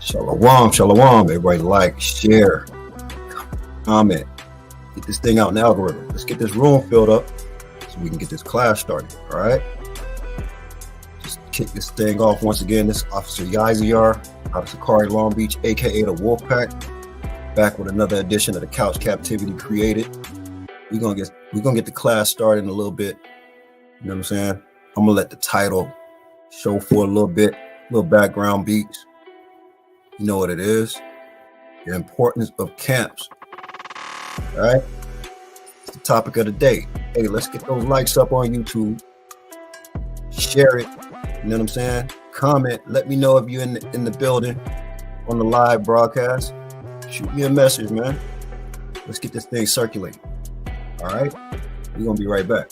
Shalom, shalom. Everybody like, share, comment. Get this thing out in the algorithm. Let's get this room filled up so we can get this class started. All right. Just kick this thing off once again. This is Officer Yazayar out of Zechariah, Long Beach, aka the Wolfpack, back with another edition of the Couch Captivity Created. We're gonna get the class started in a little bit. You know what I'm saying? I'm gonna let the title show for a little bit, little background beats. You know what it is? The importance of camps. All right. It's the topic of the day. Hey, let's get those likes up on YouTube. Share it. You know what I'm saying? Comment. Let me know if you're in the building on the live broadcast. Shoot me a message, man. Let's get this thing circulating. All right. We're gonna be right back.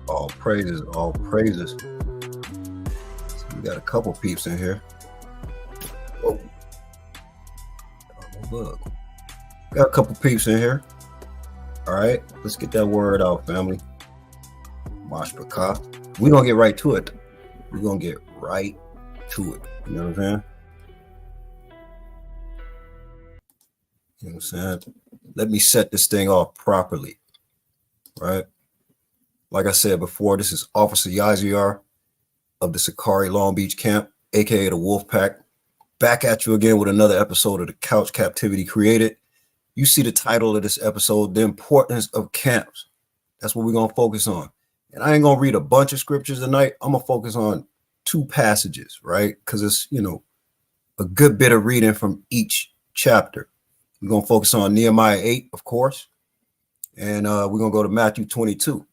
All praises, all praises. So we got a couple peeps in here. Whoa. Oh, look. Got a couple peeps in here. All right, let's get that word out, family. Mashpaka. We're gonna get right to it. We're gonna get right to it. You know what I'm saying? You know what I'm saying? Let me set this thing off properly. Right? Like I said before, this is Officer Yazayar of the Zechariah Long Beach camp, aka the Wolfpack, back at you again with another episode of the Couch Captivity Created. You see the title of this episode, The Importance of Camps. That's what we're gonna focus on. And I ain't gonna read a bunch of scriptures tonight. I'm gonna focus on two passages, right? Because it's, you know, a good bit of reading from each chapter. We're gonna focus on Nehemiah 8, of course, and we're gonna go to Matthew 22.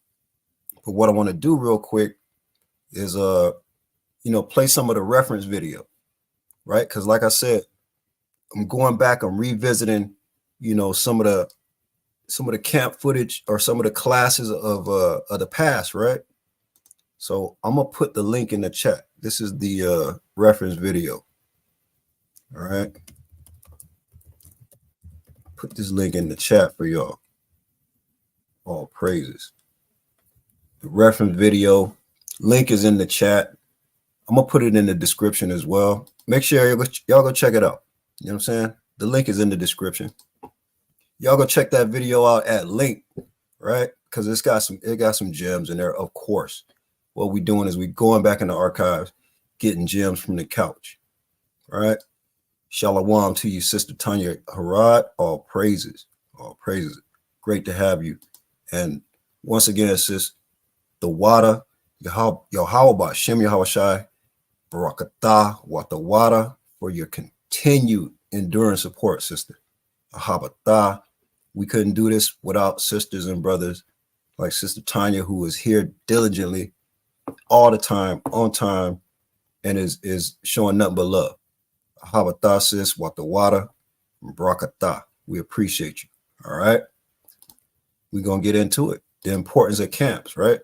But what I want to do real quick is, play some of the reference video, right? Because like I said, I'm going back, I'm revisiting, some of the camp footage or some of the classes of the past, right? So I'm gonna put the link in the chat. This is the reference video. All right. Put this link in the chat for y'all. All praises. The reference video link is in the chat. I'm gonna put it in the description as well. Make sure y'all go check it out. You know what I'm saying? The link is in the description. Y'all go check that video out at link, right? Because it got some gems in there, of course. What we doing is we going back in the archives, getting gems from the couch. All right. Shalom to you, Sister Tanya Harad. All praises. All praises. Great to have you. And once again, sis, the Wada, Yahawah, Shem Yahawashi, Barakatah, Watawada, for your continued enduring support, sister. Habatha. We couldn't do this without sisters and brothers like Sister Tanya, who is here diligently all the time, on time, and is showing nothing but love. Habatha, sis, Watawata, Brakatha. We appreciate you. All right. We're going to get into it. The importance of camps, right?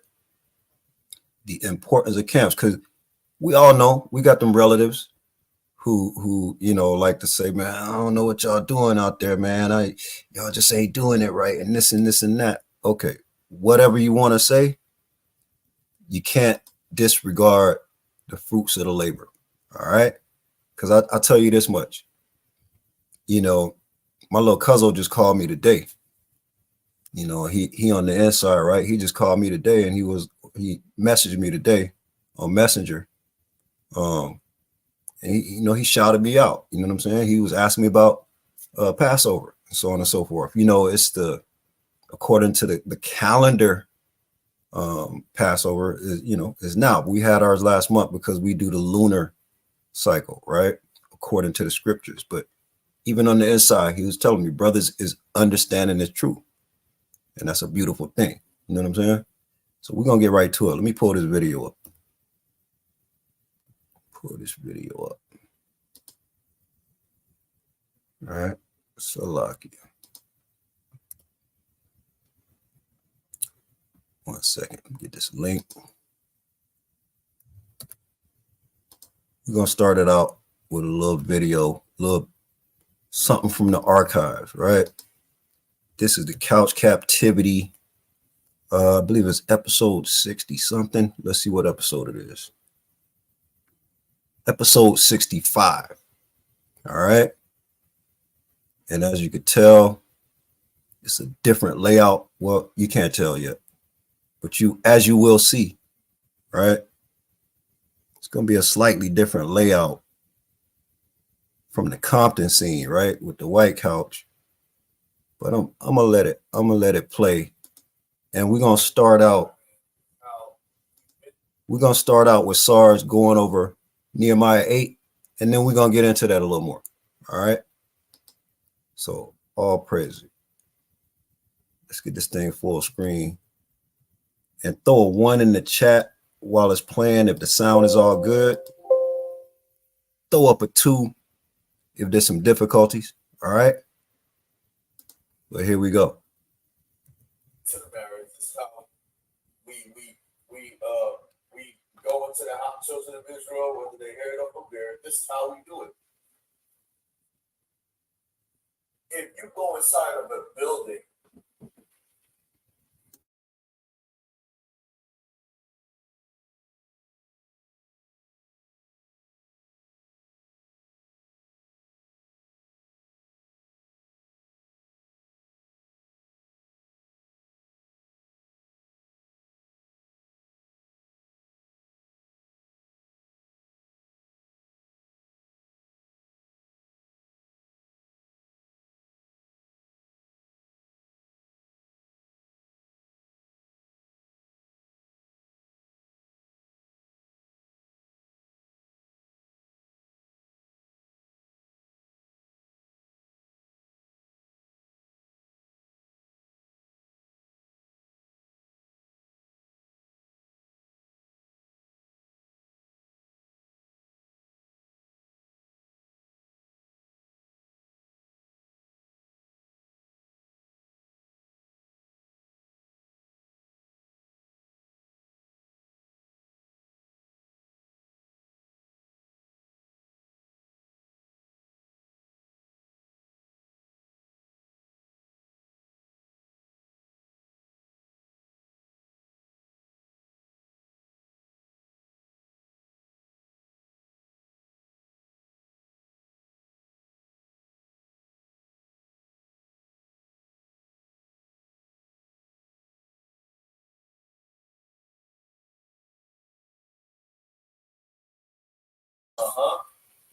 The importance of camps, because we all know we got them relatives who like to say, man, I don't know what y'all doing out there, man. Y'all just ain't doing it right, and this and this and that. Okay, whatever you want to say, you can't disregard the fruits of the labor. All right, because I tell you this much, my little cousin just called me today. He on the inside, right? He just called me today, and he messaged me today on Messenger. And he shouted me out. You know what I'm saying? He was asking me about Passover and so on and so forth. It's according to the calendar, Passover is now. We had ours last month because we do the lunar cycle, right? According to the scriptures. But even on the inside, he was telling me, brothers is understanding the truth. And that's a beautiful thing. You know what I'm saying? So we're going to get right to it. Let me pull this video up. Pull this video up. All right. Salakia. One second. Get this link. We're going to start it out with a little video, little something from the archives, right? This is the couch captivity. I believe it's episode 60 something. Let's see what episode it is. Episode 65. All right. And as you could tell, it's a different layout. Well, you can't tell yet, but as you will see, right? It's going to be a slightly different layout from the Compton scene, right? With the white couch. But I'm gonna let it play. And we're gonna start out with Sarge going over Nehemiah 8, and then we're gonna get into that a little more. All right. So all praise. Let's get this thing full screen. And throw a 1 in the chat while it's playing if the sound is all good. Throw up a 2 if there's some difficulties. All right. But here we go. To the marriage. This is how we go into the children of Israel, whether they hear it or forbear. This is how we do it. If you go inside of a building,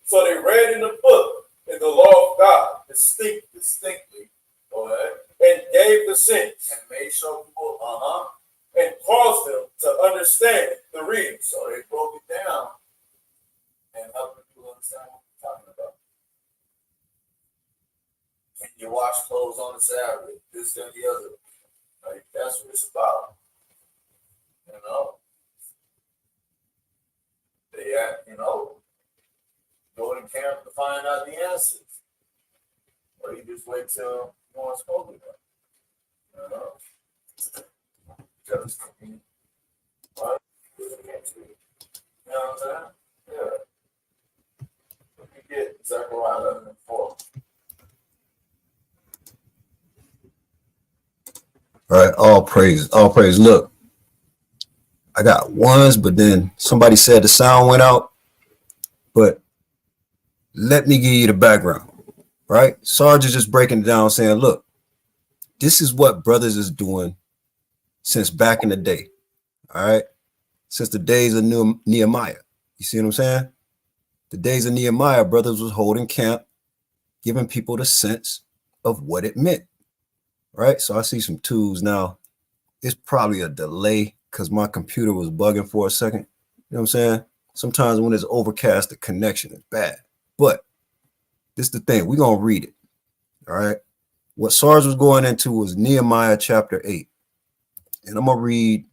so they read in the book in the law of God distinctly, and gave the sense and made sure people, and caused them to understand the reading. So they broke it down and helped people understand what we're talking about. Can you watch? wash clothes on the Sabbath, this and the other. Like, that's what it's about. You know? They go to camp to find out the answers. Or you just wait till you want to smoke with them. You know? Just, what? You know what I'm saying? Yeah. Let me get Zechariah 11:4. All right, all praise, all praise. Look, I got ones, but then somebody said the sound went out. But let me give you the background, right? Sarge is just breaking it down, saying, look, this is what brothers is doing since back in the day, all right? Since the days of Nehemiah. You see what I'm saying? The days of Nehemiah, brothers was holding camp, giving people the sense of what it meant, right? So I see some twos now. It's probably a delay because my computer was bugging for a second. You know what I'm saying? Sometimes when it's overcast, the connection is bad. But this is the thing. We're going to read it, all right? What Sarge was going into was Nehemiah chapter 8. And I'm going to read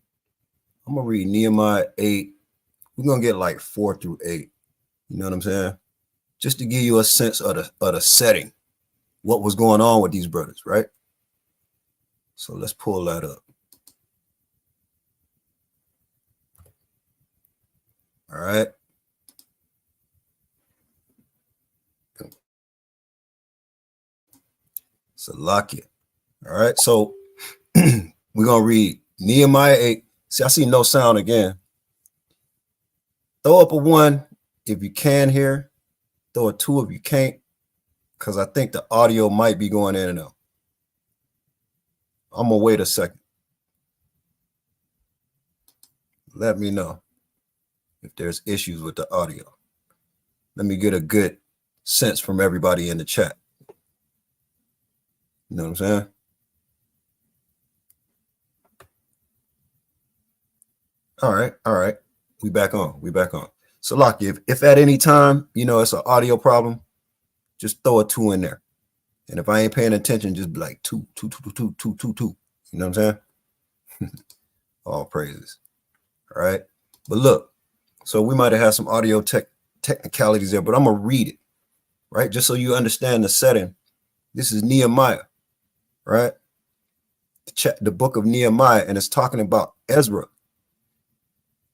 Nehemiah 8. We're going to get like 4 through 8. You know what I'm saying? Just to give you a sense of the setting, what was going on with these brothers, right? So let's pull that up. All right. Salakia. All right. So we're going to read Nehemiah 8. See, I see no sound again. Throw up a 1 if you can hear. Throw a 2 if you can't, because I think the audio might be going in and out. I'm going to wait a second. Let me know if there's issues with the audio. Let me get a good sense from everybody in the chat. You know what I'm saying? All right. All right. We back on. So, Lucky, if at any time, it's an audio problem, just throw a 2 in there. And if I ain't paying attention, just be like 2, 2, 2, 2, 2, 2, 2. You know what I'm saying? All praises. All right. But look, so we might have had some audio technicalities there, but I'm going to read it, right? Just so you understand the setting. This is Nehemiah, right? The book of Nehemiah, and it's talking about Ezra.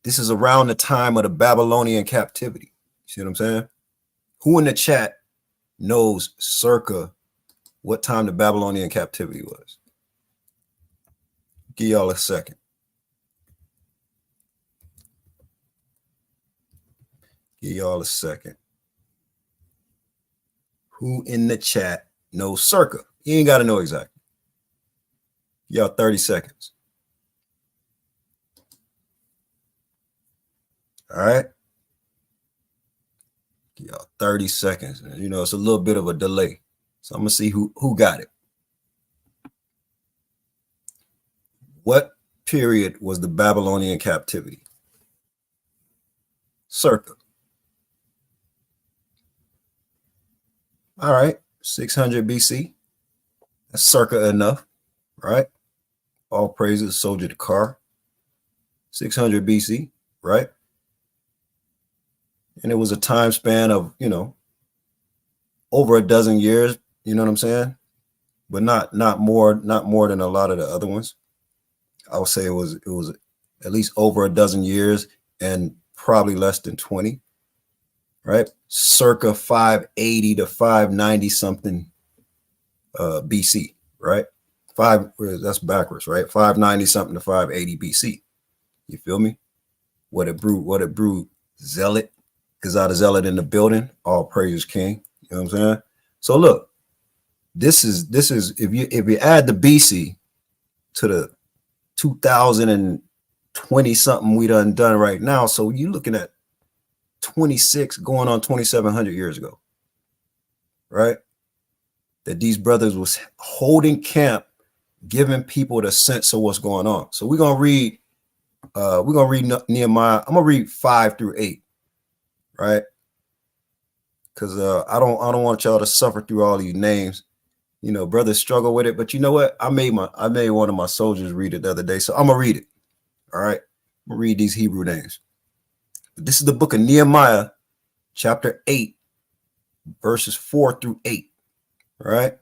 This is around the time of the Babylonian captivity. See what I'm saying? Who in the chat knows circa what time the Babylonian captivity was? Give y'all a second. Who in the chat knows circa? You ain't got to know exactly. Y'all 30 seconds. All right. Y'all 30 seconds. It's a little bit of a delay. So I'm going to see who got it. What period was the Babylonian captivity? Circa. All right. 600 BC. That's circa enough, right? All praises, soldier to car. 600 BC, right? And it was a time span of, over a dozen years, you know what I'm saying? But not more than a lot of the other ones. I would say it was at least over a dozen years and probably less than 20, right? Circa 580 to 590 something BC, right? That's backwards, right? 590 something to 580 BC. You feel me? What it brewed, zealot. Because zealot in the building, all praise king. You know what I'm saying? So look, this is if you add the BC to the 2020 something we done right now, so you're looking at 26 going on 2,700 years ago, right? That these brothers was holding camp, giving people the sense of what's going on. So we're gonna read Nehemiah. I'm gonna read 5 through 8. Right, because I don't want y'all to suffer through all these names. brothers struggle with it. But you know what? I made one of my soldiers read it the other day. So I'm gonna read it. All right. I'm gonna read these Hebrew names. This is the book of Nehemiah, chapter 8, verses 4 through 8. All right.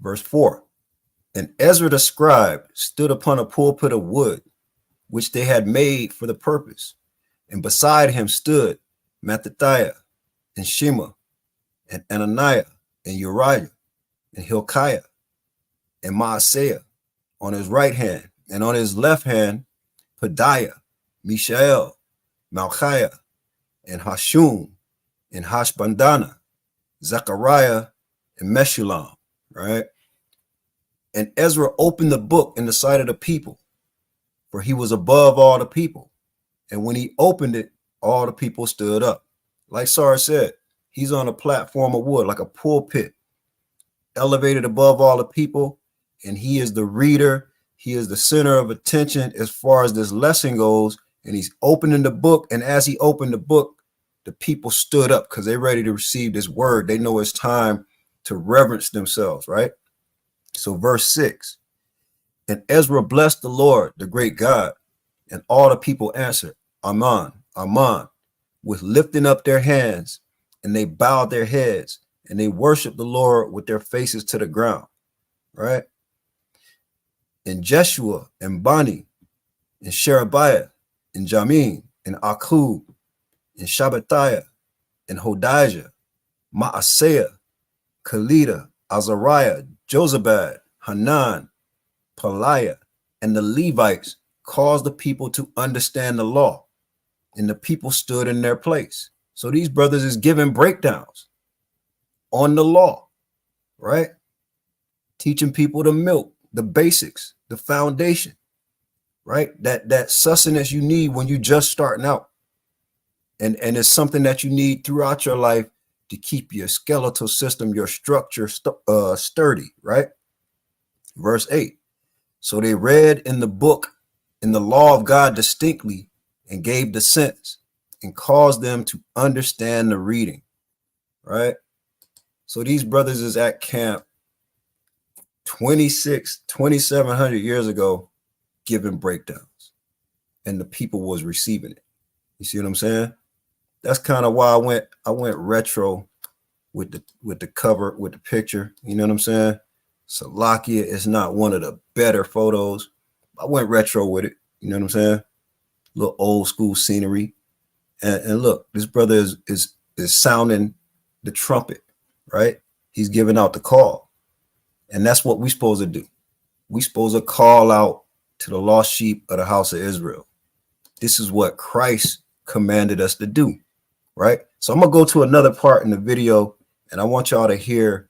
Verse 4. And Ezra the scribe stood upon a pulpit of wood, which they had made for the purpose. And beside him stood Mattithiah and Shema and Anaiah and Urijah and Hilkiah and Maaseiah on his right hand, and on his left hand Pedaiah, Mishael, Malchiah, and Hashum, and Hashbadana, Zechariah, and Meshullam, right? And Ezra opened the book in the sight of the people, for he was above all the people. And when he opened it, all the people stood up. Like Sarah said, he's on a platform of wood, like a pulpit, elevated above all the people. And he is the reader. He is the center of attention as far as this lesson goes. And he's opening the book. And as he opened the book, the people stood up because they're ready to receive this word. They know it's time to reverence themselves, right? So verse 6, and Ezra blessed the Lord, the great God, and all the people answered, Amen, Amen, with lifting up their hands, and they bowed their heads, and they worshiped the Lord with their faces to the ground, right? And Jeshua and Bani and Sherebiah and Jamin and Akkub and Shabbethai and Hodijah, Maaseiah, Kelita, Azariah, Jozabad, Hanan, Pelaiah, and the Levites caused the people to understand the law, and the people stood in their place. So these brothers is giving breakdowns on the law, right? Teaching people the milk, the basics, the foundation, right? That sustenance you need when you just starting out. And it's something that you need throughout your life to keep your skeletal system, your structure sturdy, right? Verse 8. So they read in the book, in the law of God distinctly, and gave the sense and caused them to understand the reading, right? So these brothers is at camp 2,700 years ago, giving breakdowns, and the people was receiving it. You see what I'm saying? That's kind of why I went retro with the cover, with the picture. You know what I'm saying? Salakia is not one of the better photos. I went retro with it. You know what I'm saying? A little old school scenery. And look, this brother is sounding the trumpet, right? He's giving out the call. And that's what we're supposed to do. We're supposed to call out to the lost sheep of the house of Israel. This is what Christ commanded us to do, right? So I'm going to go to another part in the video, and I want y'all to hear,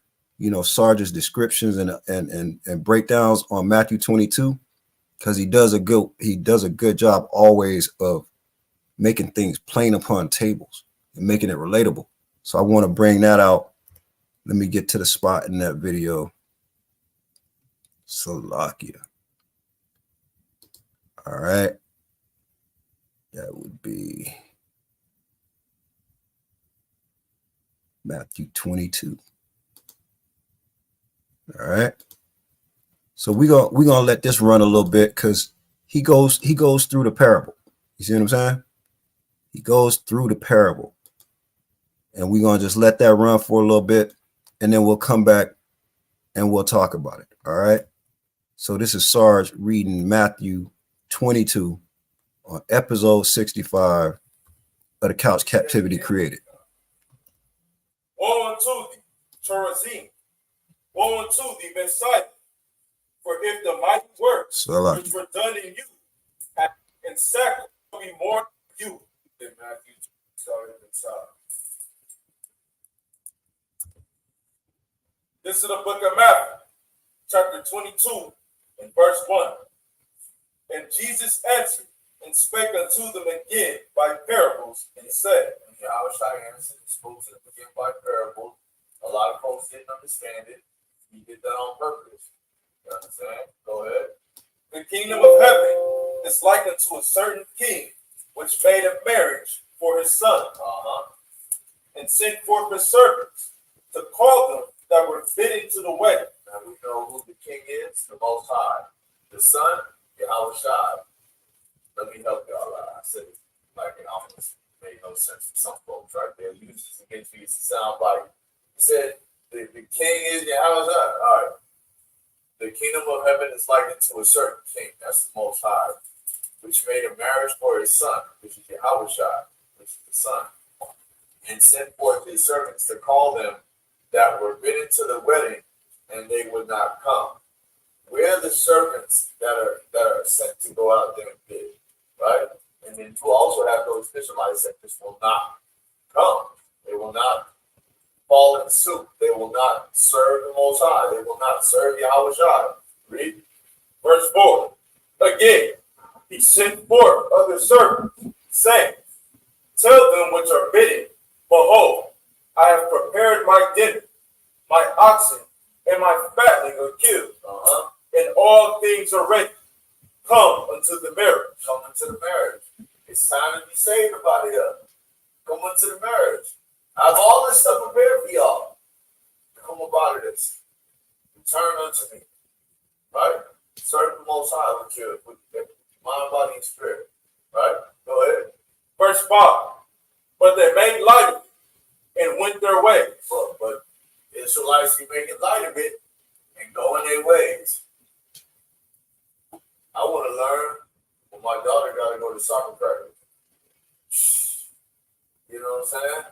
Sarge's descriptions and breakdowns on Matthew 22, because he does a good job always of making things plain upon tables and making it relatable. So I want to bring that out. Let me get to the spot in that video. Salakia. All right. That would be Matthew 22. All right. So we're gonna let this run a little bit because he goes through the parable. You see what I'm saying? He goes through the parable. And we're gonna just let that run for a little bit, and then we'll come back and we'll talk about it. All right. So this is Sarge reading Matthew 22 on episode 65 of the Couch Captivity Created. Woe unto thee, Chorazin! Woe unto thee, Maaseiah! For if the mighty works which were done in you in sacrifice will be more than you than Matthew. This is the book of Matthew, chapter 22, and verse 1. And Jesus answered and spake unto them again by parables, and said, and Yahweh answered and spoke to them again by parables. A lot of folks didn't understand it. He did that on purpose. You understand? Go ahead. The kingdom of heaven is likened to a certain king which made a marriage for his son, and sent forth his servants, to call them that were fitting to the wedding. Now we know who the king is, the Most High. The Son, Yahushua. Let me help y'all out. I said it like it almost made no sense to some folks right there. Uses against me to sound like he said the king is Yahushua. All right. The kingdom of heaven is likened to a certain king, that's the Most High, which made a marriage for his son, which is Yahushua, which is the son, and sent forth his servants to call them that were bidden to the wedding, and they would not come. Where are the servants that are sent to go out there and bid, right? And then you also have those Israelites that just will not come. They will not fall in suit. They will not serve the Most High. They will not serve Yahushua. Read verse 4. Again, he sent forth other servants, saying, tell them which are bidden, behold, I have prepared my dinner, my oxen, and my fatling are killed, and all things are ready. Come unto the marriage. Come unto the marriage. It's time to be saved about it. Come unto the marriage. I have all this stuff prepared for y'all. Come about this. Return unto me. Right? Serve the Most High with your mind, body, and spirit. Right? Go ahead. Verse 5. But they made light of it and went their way. But the Israelites keep making light of it and going their ways. I want to learn, but my daughter got to go to soccer practice. You know what I'm saying?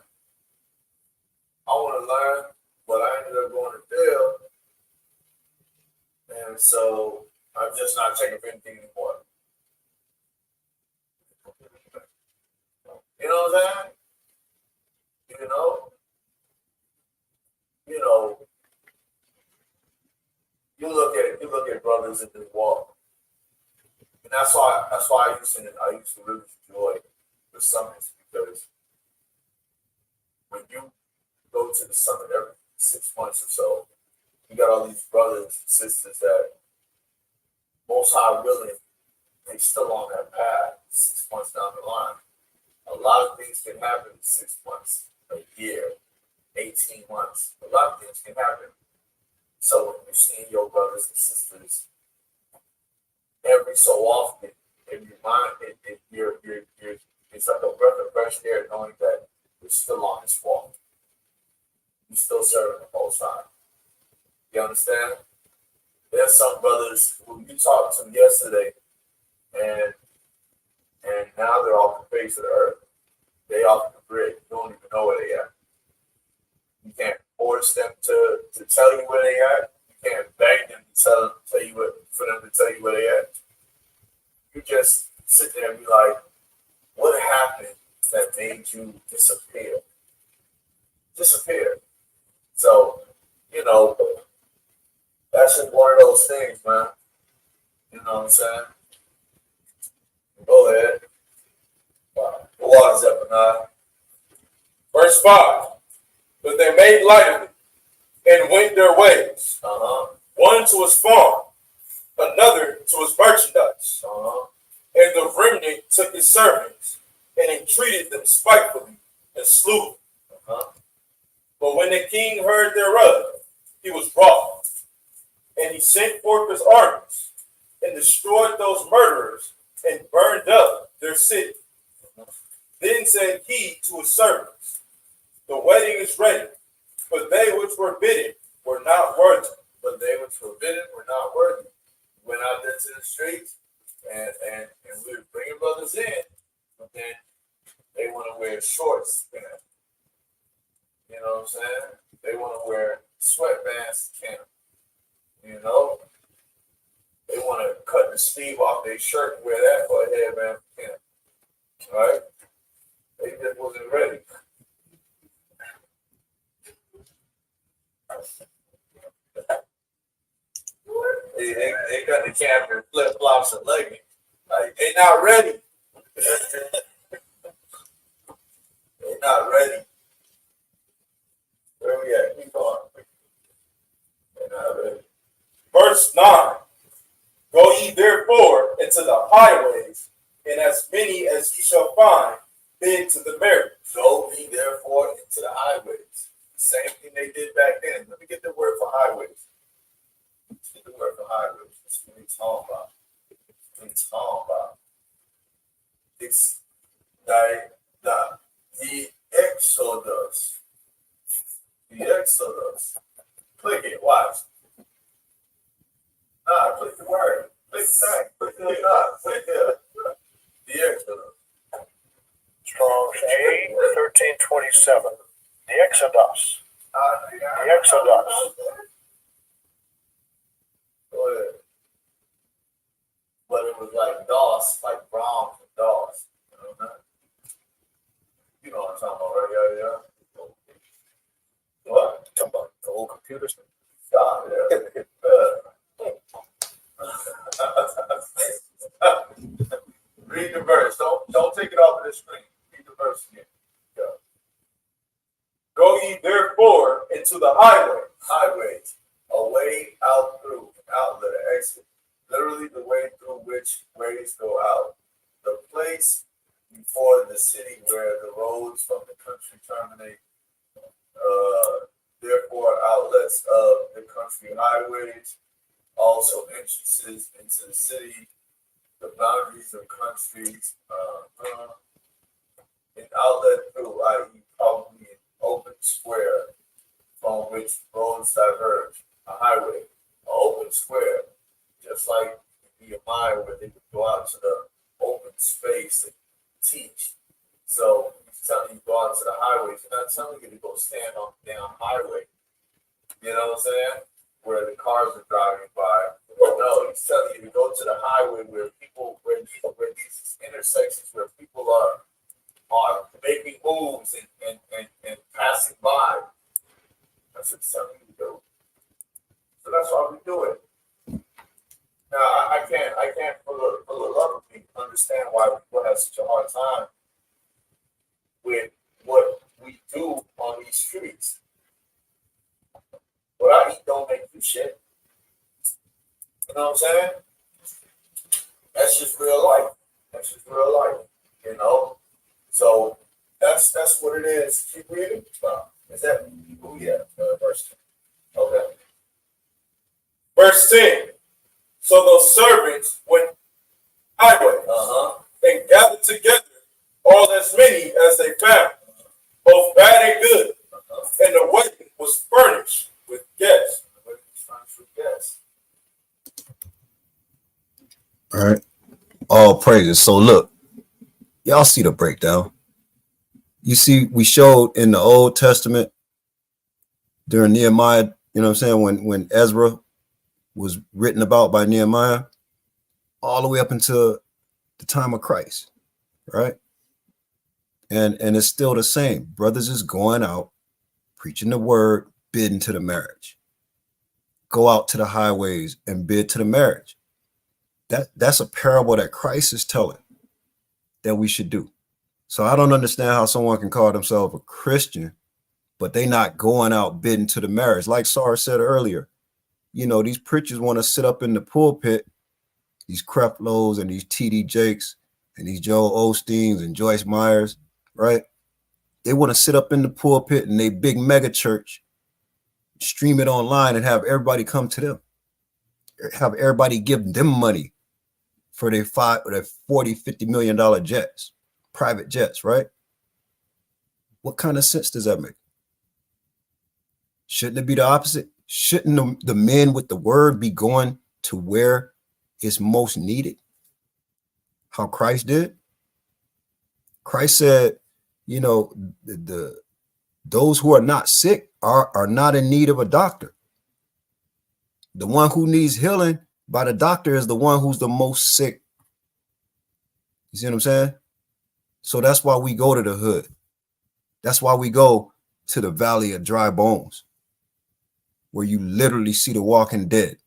I want to learn, but I ended up going to jail. And so I'm just not checking for anything anymore. You know what I'm saying? You look at brothers in this walk. And that's why I used to really enjoy the summits, because when you go to the summit every 6 months or so, you got all these brothers and sisters that Most High willing, they still on that path 6 months down the line. A lot of things can happen in 6 months, a year, 18 months. A lot of things can happen. So when you're seeing your brothers and sisters every so often, in your mind, it's like a breath of fresh air knowing that you're still on this walk. You're still serving the Most High. You understand? There's some brothers who you talked to yesterday, and now they're off the face of the earth. They off the grid. You don't even know where they at. You can't force them to tell you where they at. You can't beg them to tell you for them to tell you where they at. You just sit there and be like, what happened that made you disappear? Disappear. So, that's just one of those things, man. You know what I'm saying? Go ahead. Wow. The water's up, Anaiah. Verse 5. But they made light of it and went their ways. One to his farm, another to his merchandise. And the remnant took his servants and entreated them spitefully and slew them. But when the king heard thereof, he was wroth. And he sent forth his armies and destroyed those murderers and burned up their city. Then said he to his servants, the wedding is ready, but they which were bidden were not worthy. But they which were bidden were not worthy. Went out there to the streets and we were bringing brothers in, but then they want to wear shorts. You know what I'm saying? They want to wear sweatbands to camp. They want to cut the sleeve off their shirt and wear that for a headband for camp. Right? They just wasn't ready. They got the camp in flip flops and leggings. Like, they not ready. They're not ready. Where we at? Keep going. They're not ready. Verse 9. Go ye therefore into the highways, and as many as ye shall find, bid to the marriage. Go ye therefore into the highways. Same thing they did back then. Let me get the word for highways. Let's get the word for highways. That's what he's talking about. He's talking about. It's the Exodus. The Exodus. Click it. Watch. Click the word. Click that. Click the dot. Click it. The Exodus. Strong's G1327. The Exodus. The Exodus. Go ahead. But it was like DOS, like Brown and DOS. You know what I'm talking about, right? Yeah. What? Talking about the old computers. Stop. Yeah. Read the verse. Don't take it off of the screen. Read the verse again. Yeah. Go ye therefore into the highways, a way out through, an outlet, an exit. Literally the way through which ways go out. The place before the city where the roads from the country terminate. Therefore outlets of the country highways, also entrances into the city, the boundaries of countries, an outlet through, i.e., probably an open square from which roads diverge, a highway, an open square, just like Nehemiah, where they would go out to the open space and teach. So he's telling you to go out to the highways. He's not telling you to go stand on the damn highway. You know what I'm saying? Where the cars are driving by. No, he's telling you to go to the highway where these intersections where people are making moves and passing by. That's what he's telling you to do. So that's why we do it. Now I can't for the love of me understand why people have such a hard time with what we do on these streets. What I eat don't make you shit. You know what I'm saying? That's just real life. That's just real life. You know? So that's what it is. Keep reading. Is that verse 10. Okay. Verse 10. So those servants went highway and gathered together all as many as they found, both bad and good. And the wedding was furnished with guests. All right. All praises. So look, y'all see the breakdown. You see, we showed in the Old Testament during Nehemiah, you know what I'm saying, when Ezra was written about by Nehemiah, all the way up until the time of Christ, right? And it's still the same. Brothers is going out, preaching the word, bidding to the marriage. Go out to the highways and bid to the marriage. That's a parable that Christ is telling that we should do. So I don't understand how someone can call themselves a Christian, but they not going out bidding to the marriage. Like Sarah said earlier, you know, these preachers want to sit up in the pulpit, these Creflos and these T.D. Jakes and these Joel Osteens and Joyce Myers, right? They want to sit up in the pulpit in a big mega church, stream it online and have everybody come to them, have everybody give them money for their $40, $50 million jets, private jets, right? What kind of sense does that make? Shouldn't it be the opposite? Shouldn't the men with the word be going to where it's most needed? How Christ did? Christ said, you know, those who are not sick are not in need of a doctor. The one who needs healing by the doctor is the one who's the most sick. You see what I'm saying? So that's why we go to the hood. That's why we go to the valley of dry bones, where you literally see the walking dead.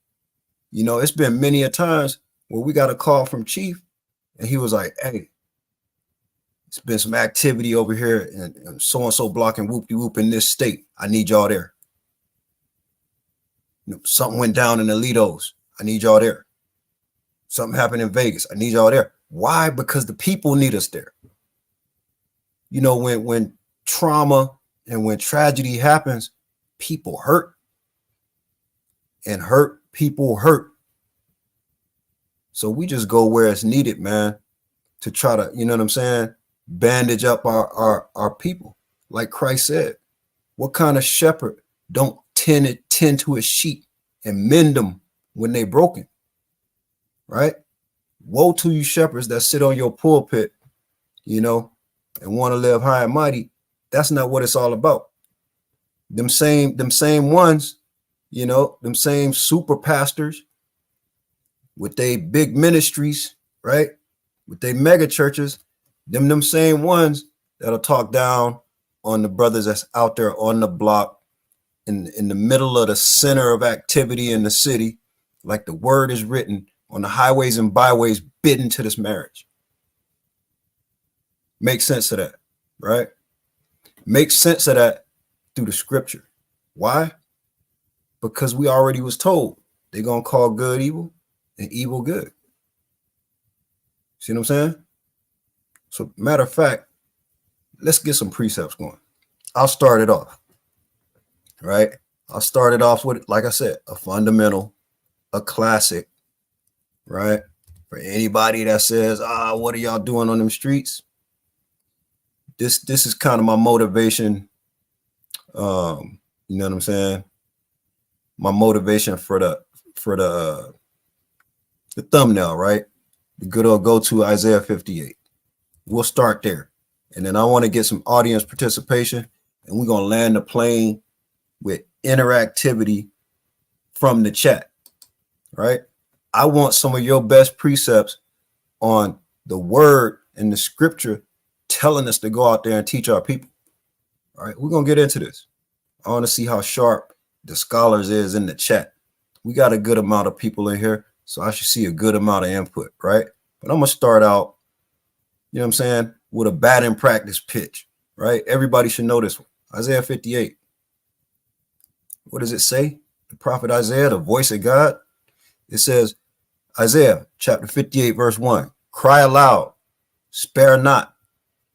You know, it's been many a times where we got a call from Chief and he was like, hey, it's been some activity over here and so-and-so blocking whoop-de-whoop in this state. I need y'all there. You know, something went down in Alitos. I need y'all there. Something happened in Vegas. I need y'all there. Why? Because the people need us there. You know, when trauma And when tragedy happens, people hurt. And hurt people hurt. So we just go where it's needed, man, to try to, you know what I'm saying, bandage up our people. Like Christ said, what kind of shepherd don't tend to his sheep and mend them when they broken, right? Woe to you shepherds that sit on your pulpit, you know, and want to live high and mighty. That's not what it's all about. Them same ones, you know, them same super pastors with they big ministries, right? With they mega churches, them same ones that'll talk down on the brothers that's out there on the block in the middle of the center of activity in the city, like the word is written on the highways and byways, bidding to this marriage. Make sense of that, right? Make sense of that through the scripture. Why? Because we already was told they're going to call good evil and evil good. See what I'm saying? So matter of fact, let's get some precepts going. I'll start it off, right? I'll start it off with, like I said, a fundamental, a classic, right? For anybody that says, what are y'all doing on them streets? This is kind of my motivation. You know what I'm saying? My motivation for the thumbnail, right? The good old go to Isaiah 58. We'll start there. And then I want to get some audience participation, and we're going to land the plane with interactivity from the chat, right? I want some of your best precepts on the word and the scripture telling us to go out there and teach our people. All right, we're going to get into this. I want to see how sharp the scholars is in the chat. We got a good amount of people in here, so I should see a good amount of input, right? But I'm going to start out, you know what I'm saying, with a batting practice pitch, right? Everybody should know this one. Isaiah 58. What does it say? The prophet Isaiah, the voice of God. It says, Isaiah chapter 58, verse 1. Cry aloud, spare not,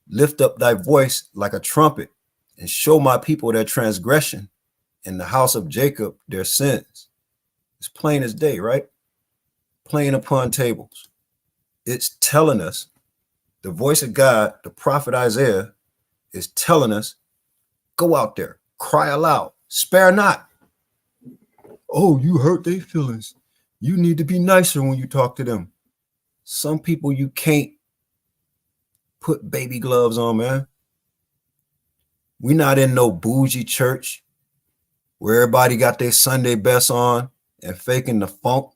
lift up thy voice like a trumpet, and show my people their transgression, and the house of Jacob their sins. It's plain as day, right? Plain upon tables. It's telling us, the voice of God, the prophet Isaiah, is telling us, go out there, cry aloud, spare not. Oh, you hurt their feelings. You need to be nicer when you talk to them. Some people you can't put baby gloves on, man. We're not in no bougie church where everybody got their Sunday best on and faking the funk.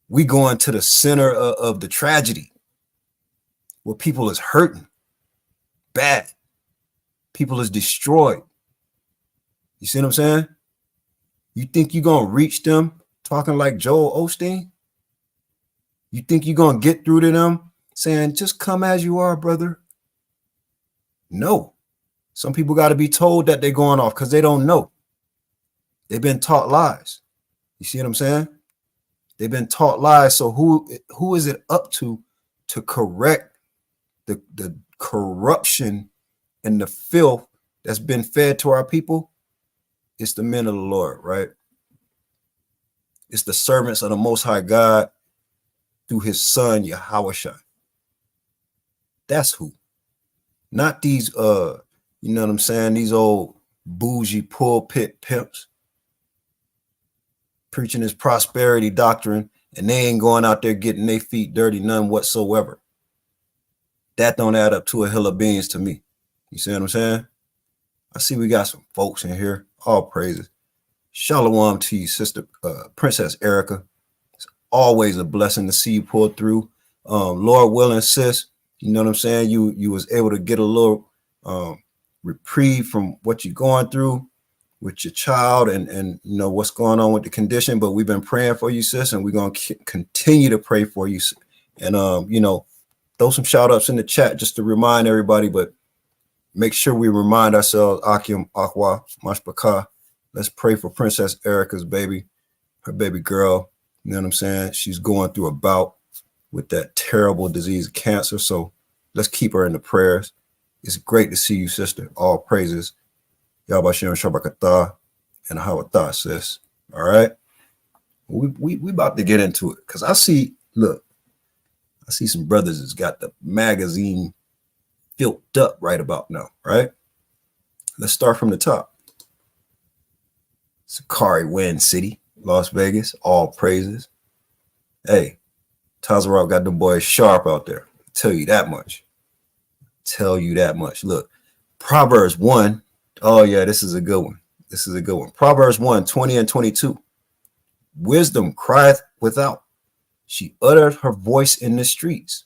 We going to the center of the tragedy where people is hurting bad. People is destroyed. You see what I'm saying? You think you're going to reach them talking like Joel Osteen? You think you're going to get through to them saying, just come as you are, brother? No. Some people got to be told that they're going off because they don't know. They've been taught lies. You see what I'm saying? They've been taught lies. So who is it up to correct the corruption and the filth that's been fed to our people? It's the men of the Lord, right? It's the servants of the Most High God through his son, Yahushua. That's who. Not these, you know what I'm saying, these old bougie pulpit pimps preaching this prosperity doctrine, and they ain't going out there getting their feet dirty, none whatsoever. That don't add up to a hill of beans to me. You see what I'm saying? I see we got some folks in here. All praises. Shalom to you, sister Princess Erica. It's always a blessing to see you pull through. Lord willing, sis, you know what I'm saying? You was able to get a little reprieve from what you're going through with your child and you know what's going on with the condition. But we've been praying for you, sis, and we're going to continue to pray for you. And you know, throw some shout outs in the chat just to remind everybody, but make sure we remind ourselves, Akim, Aqua, Mashbaka. Let's pray for Princess Erica's baby, her baby girl. You know what I'm saying? She's going through a bout with that terrible disease, cancer. So let's keep her in the prayers. It's great to see you, sister. All praises. Yabashim Shabakatah and Hawatah, sis. All right. We about to get into it because I see some brothers that's got the magazine filled up right about now, right? Let's start from the top. Sakari Wind City, Las Vegas, all praises. Hey, Tazarov got the boys sharp out there. I'll tell you that much. Look, Proverbs 1. Oh, yeah, this is a good one. Proverbs 1, 20 and 22. Wisdom crieth without. She uttered her voice in the streets.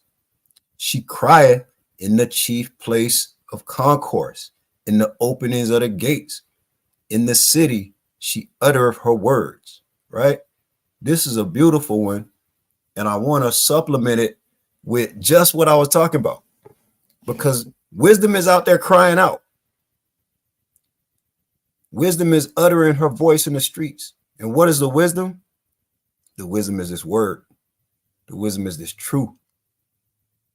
She crieth in the chief place of concourse, in the openings of the gates. In the city, she uttereth her words, right? This is a beautiful one, and I want to supplement it with just what I was talking about, because wisdom is out there crying out. Wisdom is uttering her voice in the streets. And what is the wisdom? The wisdom is this word. The wisdom is this truth.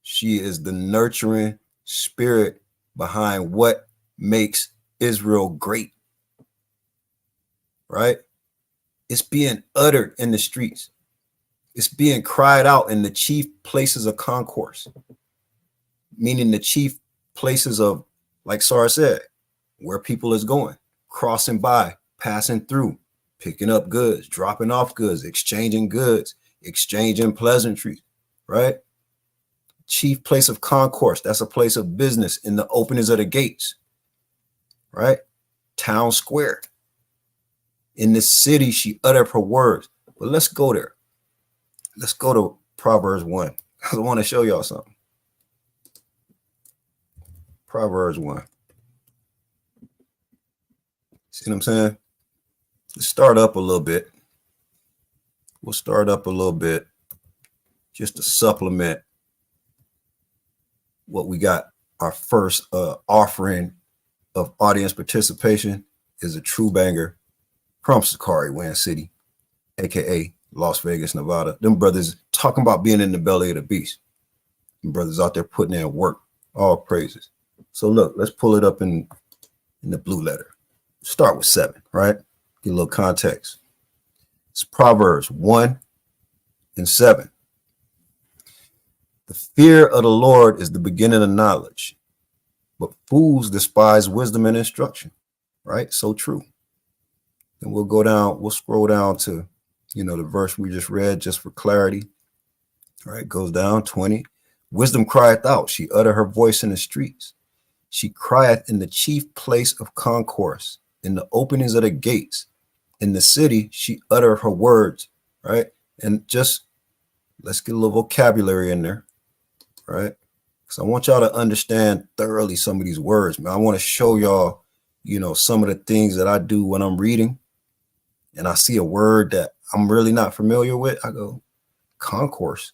She is the nurturing spirit behind what makes Israel great, right? It's being uttered in the streets. It's being cried out in the chief places of concourse, meaning the chief places of, like Sarah said, where people is going, crossing by, passing through, picking up goods, dropping off goods, exchanging pleasantries, right? Chief place of concourse, that's a place of business in the openings of the gates, right? Town square. In the city, she uttered her words. But let's go there. Let's go to Proverbs 1. I want to show y'all something. Proverbs 1. See what I'm saying? Let's start up a little bit. We'll start up a little bit just to supplement what we got. Our first offering of audience participation is a true banger from Sakari Wind City, aka Las Vegas, Nevada. Them brothers talking about being in the belly of the beast. Them brothers out there putting in work. All praises. So look, let's pull it up in the blue letter. Start with 7, right? Get a little context. It's Proverbs 1 and 7. The fear of the Lord is the beginning of knowledge, but fools despise wisdom and instruction, right? So true. Then we'll scroll down to, the verse we just read just for clarity. All right, goes down 20. Wisdom crieth out. She uttered her voice in the streets. She crieth in the chief place of concourse, in the openings of the gates. In the city, she uttered her words, right? And just let's get a little vocabulary in there, right? Because I want y'all to understand thoroughly some of these words, man. I want to show y'all, some of the things that I do when I'm reading and I see a word that I'm really not familiar with. I go, concourse,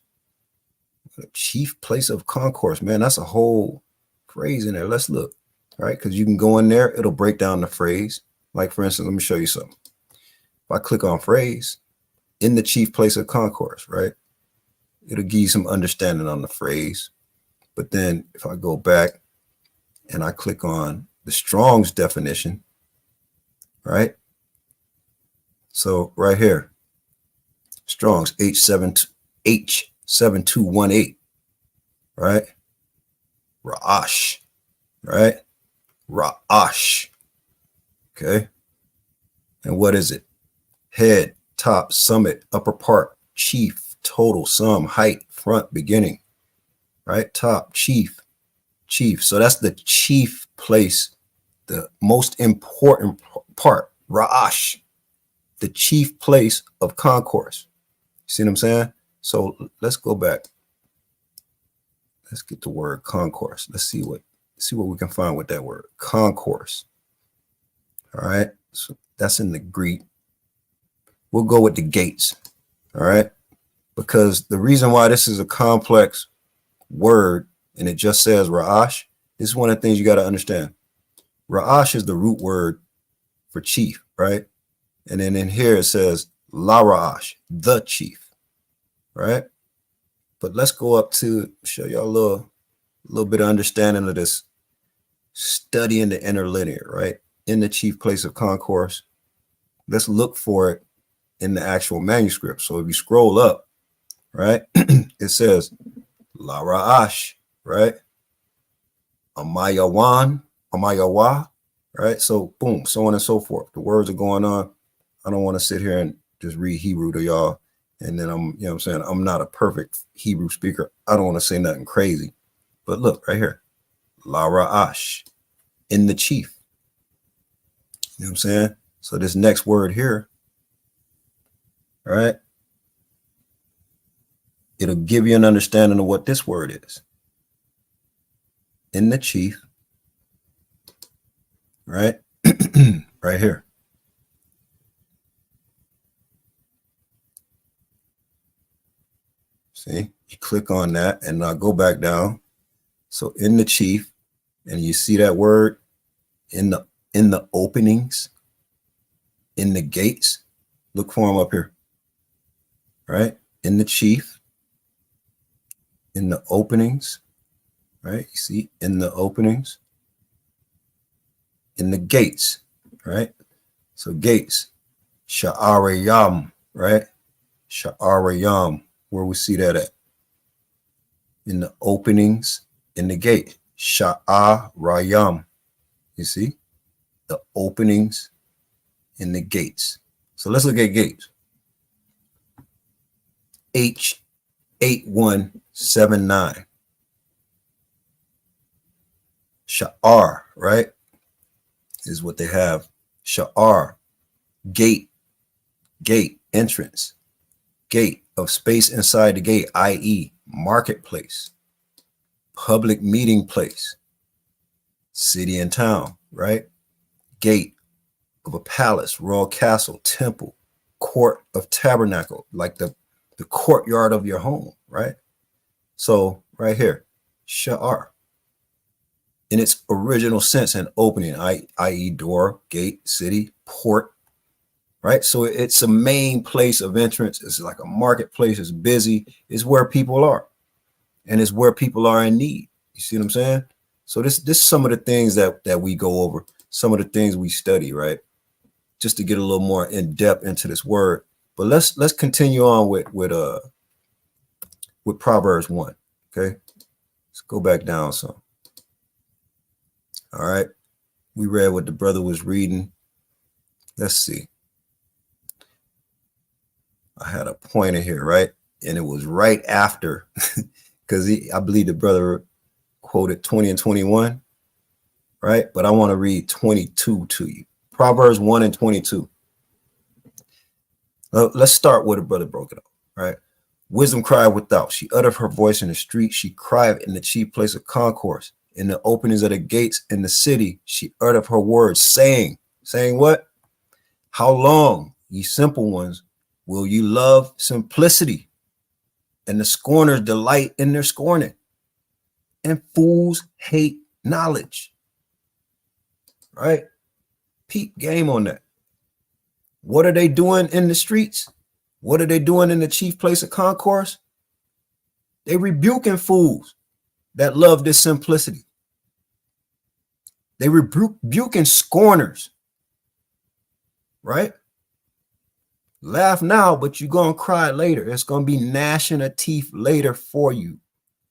the chief place of concourse, man. That's a whole phrase in there. Let's look, right? Because you can go in there, it'll break down the phrase. Like, for instance, let me show you something. If I click on phrase, in the chief place of concourse, right? It'll give you some understanding on the phrase. But then if I go back and I click on the Strong's definition, right? So right here, Strong's H7218, right? Ra'ash, right? Ra'ash. Okay. And what is it? Head, top, summit, upper part, chief, total, sum, height, front, beginning, right? Top, chief. So that's the chief place, the most important part, Ra'ash, the chief place of concourse. See what I'm saying? So let's go back. Let's get the word concourse. Let's see what we can find with that word, concourse. All right. So that's in the Greek. We'll go with the gates. All right. Because the reason why this is a complex word and it just says Ra'ash, this is one of the things you got to understand. Ra'ash is the root word for chief, right? And then in here it says La Ra'ash, the chief, right? But let's go up to show y'all a little bit of understanding of this studying the interlinear, right? In the chief place of concourse. Let's look for it in the actual manuscript. So if you scroll up, right, it says La Ra'ash, right? Amayawa, right? So boom, so on and so forth. The words are going on. I don't want to sit here and just read Hebrew to y'all. And then I'm, you know what I'm saying? I'm not a perfect Hebrew speaker. I don't want to say nothing crazy. But look right here. La Ra'ash, in the chief. You know what I'm saying? So this next word here, right? It'll give you an understanding of what this word is. In the chief, right? Right here. See, you click on that and I'll go back down. So in the chief, and you see that word in the openings, in the gates. Look for them up here, right? In the chief, in the openings, right? You see, in the openings, in the gates, right? So gates, Sha'arayam, right? Sha'arayam, where we see that at? In the openings, in the gate, Sha'arayam. You see, the openings in the gates. So let's look at gates. H8179. Sha'ar, right? Is what they have. Sha'ar, gate, entrance, gate of space inside the gate, i.e., marketplace, public meeting place, city and town, right? Gate of a palace, royal castle, temple, court of tabernacle, like the courtyard of your home, right? So right here, Sha'ar, in its original sense and opening, i.e. door, gate, city, port, right? So it's a main place of entrance. It's like a marketplace. It's busy. It's where people are, and it's where people are in need. You see what I'm saying? So this is some of the things that we go over, some of the things we study, right? Just to get a little more in depth into this word. But let's continue on with Proverbs 1. Okay, let's go back down some. All right, we read what the brother was reading. Let's see. I had a pointer here, right? And it was right after, because I believe the brother quoted 20 and 21, right? But I want to read 22 to you. Proverbs 1 and 22. Let's start where the brother broke it up, right? Wisdom cried without. She uttered her voice in the street. She cried in the chief place of concourse. In the openings of the gates in the city, she uttered her words, saying what? How long, ye simple ones, will you love simplicity? And the scorners delight in their scorning. And fools hate knowledge. Right? Peep game on that. What are they doing in the streets? What are they doing in the chief place of concourse? They rebuking fools that love this simplicity. They rebuking scorners. Right? Laugh now, but you're going to cry later. It's going to be gnashing of teeth later for you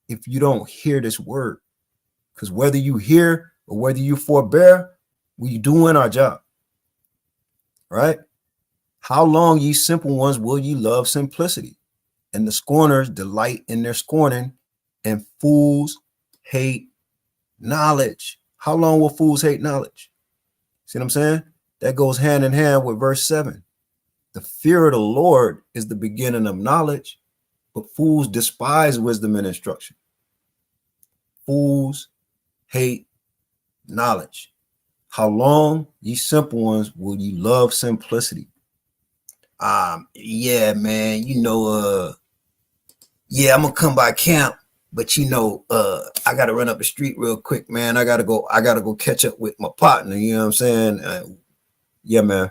if you don't hear this word. Because whether you hear or whether you forbear, we doing our job. Right? How long, ye simple ones, will ye love simplicity? And the scorners delight in their scorning, and fools hate knowledge. How long will fools hate knowledge? See what I'm saying? That goes hand in hand with verse 7. The fear of the Lord is the beginning of knowledge, but fools despise wisdom and instruction. Fools hate knowledge. How long, ye simple ones, will ye love simplicity? Yeah, man, yeah, I'm gonna come by camp, but I gotta run up the street real quick, man. I gotta go catch up with my partner, you know what I'm saying? Yeah, man.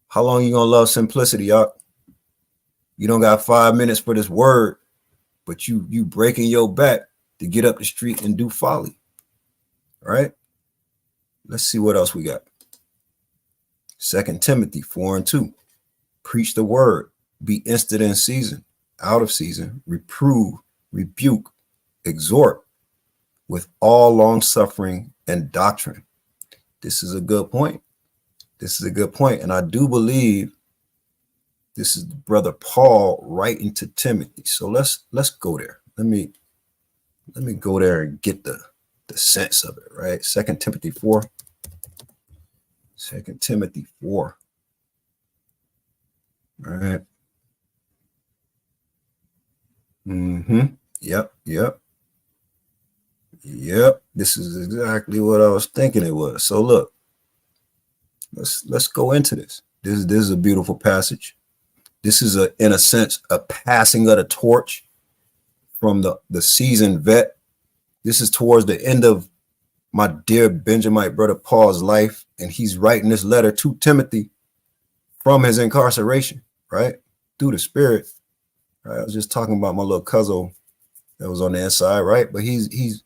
How long you gonna love simplicity, y'all? You don't got 5 minutes for this word, but you breaking your back to get up the street and do folly, right? Let's see what else we got. 2 Timothy 4:2. Preach the word, be instant in season, out of season, reprove, rebuke, exhort with all long suffering and doctrine. This is a good point. This is a good point. And I do believe this is brother Paul writing to Timothy. So let's go there. Let me go there and get the sense of it, right? 2 Timothy 4. 2 Timothy 4. All right. Yep. This is exactly what I was thinking it was. So look, let's go into this. This is a beautiful passage. This is in a sense a passing of the torch from the seasoned vet. This is towards the end of my dear Benjamite brother Paul's life, and he's writing this letter to Timothy from his incarceration, right? Through the Spirit. Right? I was just talking about my little cousin that was on the inside, right? But he's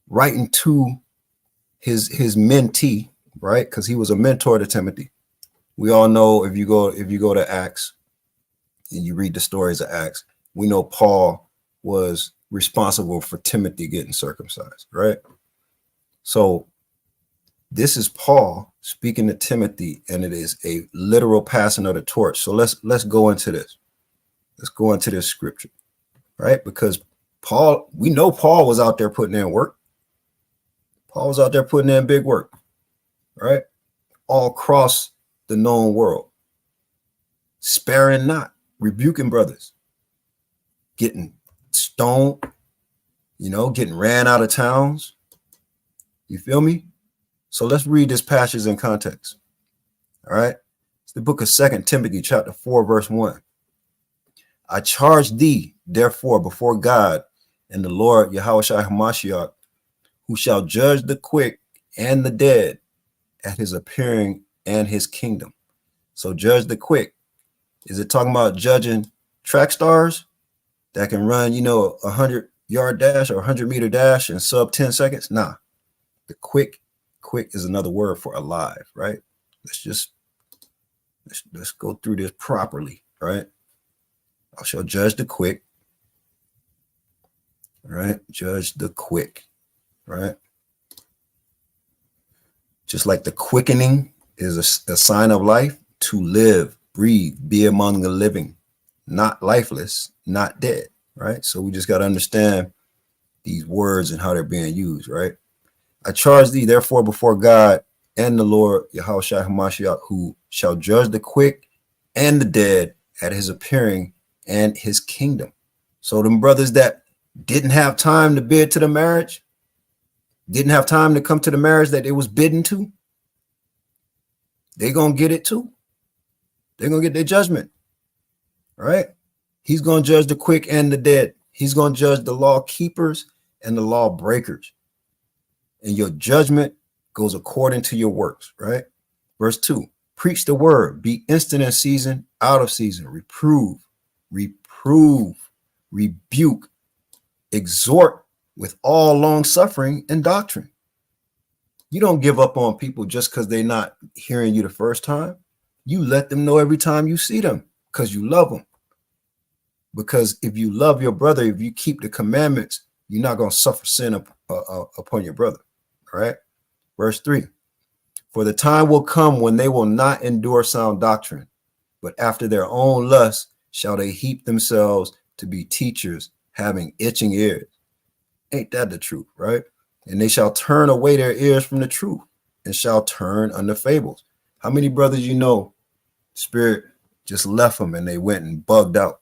writing to his mentee, right? Because he was a mentor to Timothy. We all know if you go to Acts and you read the stories of Acts, we know Paul was responsible for Timothy getting circumcised, right? So this is Paul speaking to Timothy, and it is a literal passing of the torch. So let's go into this. Let's go into this scripture, right? Because Paul, we know Paul was out there putting in work. Paul was out there putting in big work, right? All across the known world, sparing not, rebuking brothers, getting stoned, getting ran out of towns. You feel me? So let's read this passage in context. All right. It's the book of 2 Timothy chapter 4, verse 1. I charge thee, therefore, before God and the Lord Yahushua HaMashiach, who shall judge the quick and the dead at his appearing and his kingdom. So judge the quick. Is it talking about judging track stars that can run, a 100-yard dash or 100-meter dash in sub 10 seconds? Nah. The quick is another word for alive, right? Let's go through this properly, right? I shall judge the quick, right? Judge the quick, right? Just like the quickening is a sign of life, to live, breathe, be among the living, not lifeless, not dead, right? So we just got to understand these words and how they're being used, right? I charge thee, therefore, before God and the Lord Yahushua HaMashiach, who shall judge the quick and the dead at his appearing and his kingdom. So them brothers that didn't have time to bid to the marriage, didn't have time to come to the marriage that it was bidden to, they're going to get it too. They're going to get their judgment, right? He's going to judge the quick and the dead. He's going to judge the law keepers and the law breakers. And your judgment goes according to your works, right? Verse 2, preach the word, be instant in season, out of season, reprove, rebuke, exhort with all long suffering and doctrine. You don't give up on people just because they're not hearing you the first time. You let them know every time you see them because you love them. Because if you love your brother, if you keep the commandments, you're not going to suffer sin upon your brother. All right. Verse 3, for the time will come when they will not endure sound doctrine, but after their own lust shall they heap themselves to be teachers, having itching ears. Ain't that the truth, right? And they shall turn away their ears from the truth and shall turn unto fables. How many brothers Spirit just left them and they went and bugged out,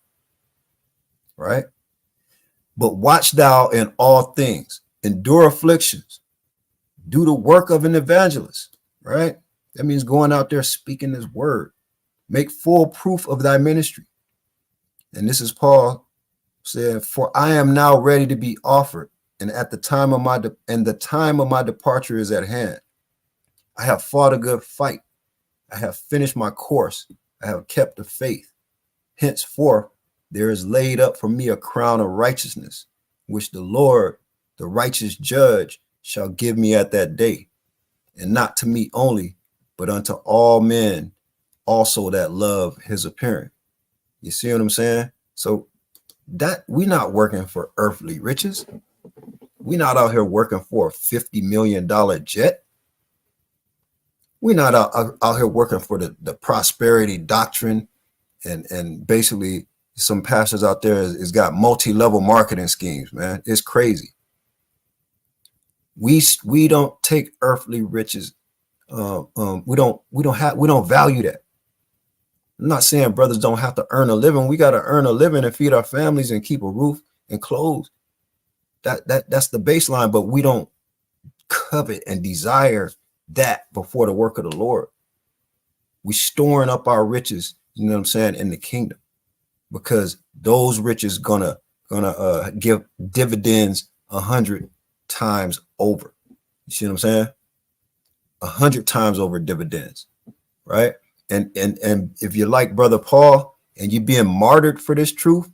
right? But watch thou in all things, endure afflictions, do the work of an evangelist, right? That means going out there speaking this word, make full proof of thy ministry. And this is Paul saying, for I am now ready to be offered, and at the time of my departure is at hand. I have fought a good fight. I have finished my course. I have kept the faith. Henceforth, there is laid up for me a crown of righteousness, which the Lord, the righteous judge, shall give me at that day, and not to me only, but unto all men also that love his appearing. You see what I'm saying? So that we're not working for earthly riches. We're not out here working for a $50 million jet. We're not out here working for the prosperity doctrine and basically some pastors out there has got multi-level marketing schemes, man. It's crazy. We don't take earthly riches. We don't value that. I'm not saying brothers don't have to earn a living. We got to earn a living and feed our families and keep a roof and clothes. That's the baseline, but we don't covet and desire that before the work of the Lord. We storing up our riches, you know what I'm saying, in the kingdom, because those riches gonna give dividends 100 times over. You see what I'm saying? 100 times over dividends, right? And if you're like Brother Paul and you're being martyred for this truth,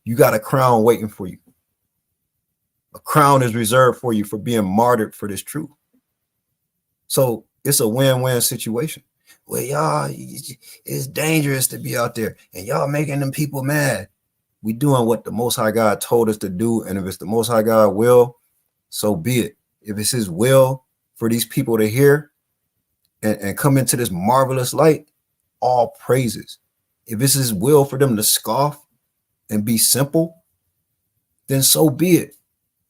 you got a crown waiting for you. A crown is reserved for you for being martyred for this truth. So it's a win-win situation. Well, y'all, it's dangerous to be out there and y'all making them people mad. We doing what the Most High God told us to do. And if it's the Most High God will, so be it. If it's his will for these people to hear and come into this marvelous light, all praises. If it's his will for them to scoff and be simple, then so be it.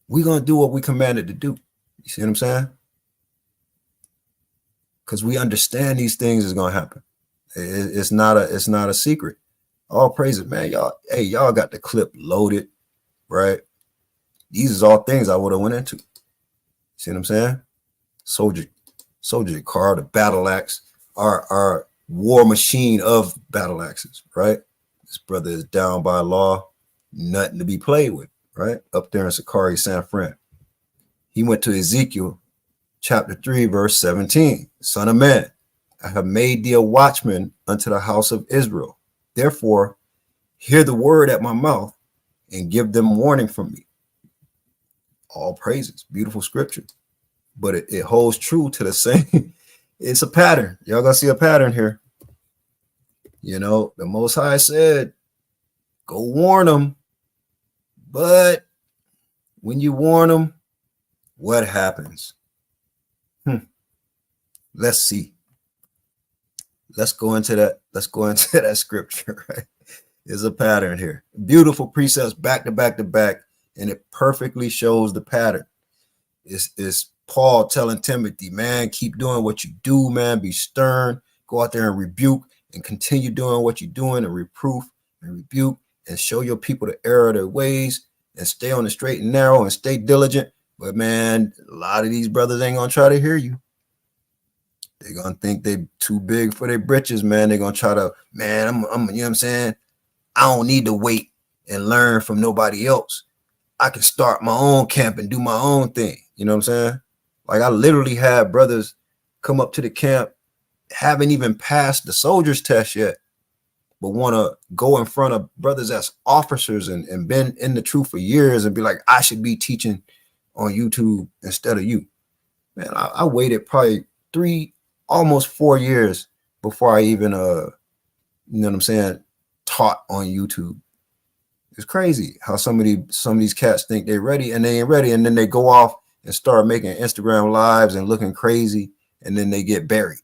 We're going to do what we commanded to do. You see what I'm saying? Because we understand these things is going to happen. It's not a secret. All praises, man. Y'all got the clip loaded, right? These is all things I would have went into. See what I'm saying? Soldier car, the battle axe, our war machine of battle axes, right? This brother is down by law, nothing to be played with, right? Up there in Sakari, San Fran. He went to Ezekiel chapter 3, verse 17. Son of man, I have made thee a watchman unto the house of Israel. Therefore, hear the word at my mouth and give them warning from me. All praises, beautiful scripture. But it holds true to the same. It's a pattern. Y'all gonna see a pattern here. You know, the Most High said, go warn them. But when you warn them, what happens? Let's see. Let's go into that. Let's go into that scripture, right? There's a pattern here. Beautiful precepts back to back to back, and it perfectly shows the pattern. It's Paul telling Timothy, man, keep doing what you do, man. Be stern. Go out there and rebuke and continue doing what you're doing and reproof and rebuke and show your people the error of their ways and stay on the straight and narrow and stay diligent. But, man, a lot of these brothers ain't going to try to hear you. They're going to think they too big for their britches, man. They're going to try to, man, I'm, you know what I'm saying? I don't need to wait and learn from nobody else. I can start my own camp and do my own thing. You know what I'm saying? Like, I literally had brothers come up to the camp, haven't even passed the soldier's test yet, but want to go in front of brothers as officers and been in the truth for years and be like, I should be teaching on YouTube instead of you. Man, I waited probably 3, almost 4 years before I even, you know what I'm saying, taught on YouTube. It's crazy how some of these cats think they're ready and they ain't ready, and then they go off and start making Instagram lives and looking crazy, and then they get buried,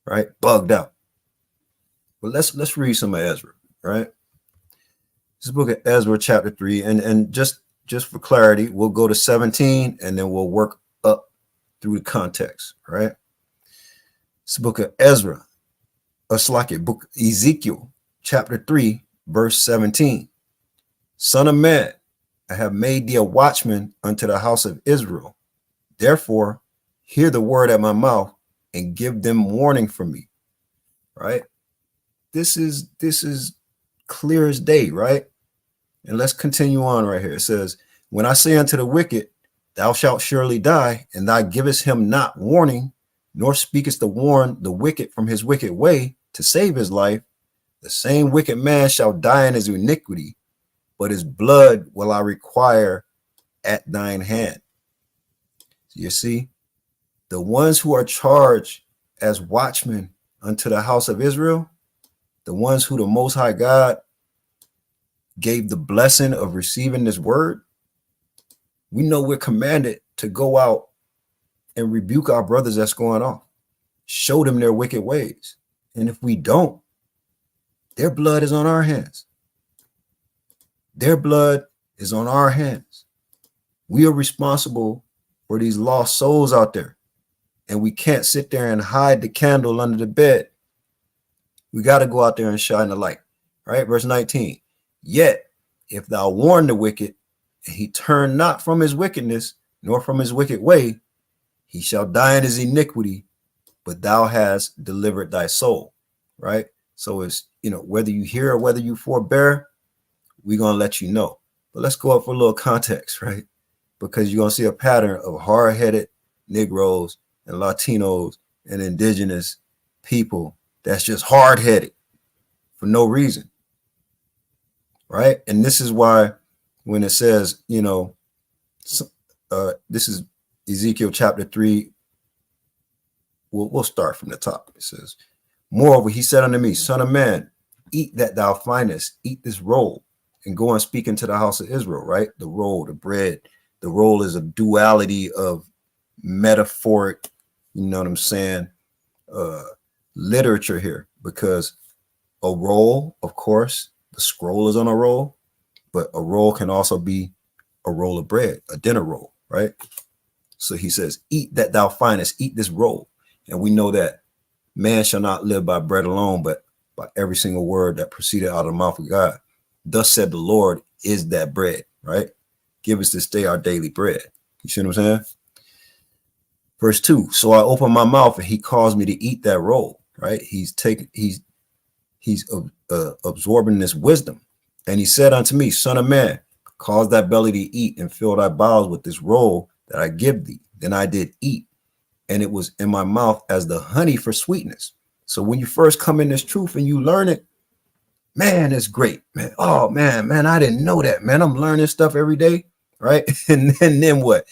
right? Bugged out. But let's read some of Ezra, right? This book of Ezra, chapter 3, and just for clarity, we'll go to 17 and then we'll work up through the context, right? It's the book of Ezra, book Ezekiel, chapter 3, verse 17. Son of man, I have made thee a watchman unto the house of Israel. Therefore, hear the word at my mouth and give them warning from me. Right? This is clear as day, right? And let's continue on right here. It says, when I say unto the wicked, thou shalt surely die, and thou givest him not warning, nor speakest to warn the wicked from his wicked way to save his life, the same wicked man shall die in his iniquity, but his blood will I require at thine hand. You see, the ones who are charged as watchmen unto the house of Israel, the ones who the Most High God gave the blessing of receiving this word, we know we're commanded to go out and rebuke our brothers that's going on, show them their wicked ways. And if we don't, their blood is on our hands. Their blood is on our hands. We are responsible for these lost souls out there. And we can't sit there and hide the candle under the bed. We got to go out there and shine the light. Right? Verse 19. Yet, if thou warn the wicked, and he turn not from his wickedness, nor from his wicked way, he shall die in his iniquity, but thou hast delivered thy soul. Right? So it's, whether you hear or whether you forbear, we're going to let you know. But let's go up for a little context, right? Because you're going to see a pattern of hard-headed Negroes and Latinos and indigenous people that's just hard-headed for no reason, right? And this is why when it says, this is Ezekiel chapter 3, we'll start from the top. It says, moreover, he said unto me, son of man, eat that thou findest, eat this roll, and go and speak into the house of Israel, right? The roll, the bread. The roll is a duality of metaphoric, literature here, because a roll, of course, the scroll is on a roll, but a roll can also be a roll of bread, a dinner roll, right? So he says, eat that thou findest, eat this roll. And we know that man shall not live by bread alone, but by every single word that proceeded out of the mouth of God. Thus said the Lord is that bread, right? Give us this day our daily bread. You see what I'm saying? Verse 2, so I opened my mouth and he caused me to eat that roll, right? He's absorbing this wisdom. And he said unto me, son of man, cause thy belly to eat and fill thy bowels with this roll that I give thee. Then I did eat, and it was in my mouth as the honey for sweetness. So when you first come in this truth and you learn it, man, it's great, man. Oh, man, I didn't know that, man. I'm learning stuff every day, right? And then what?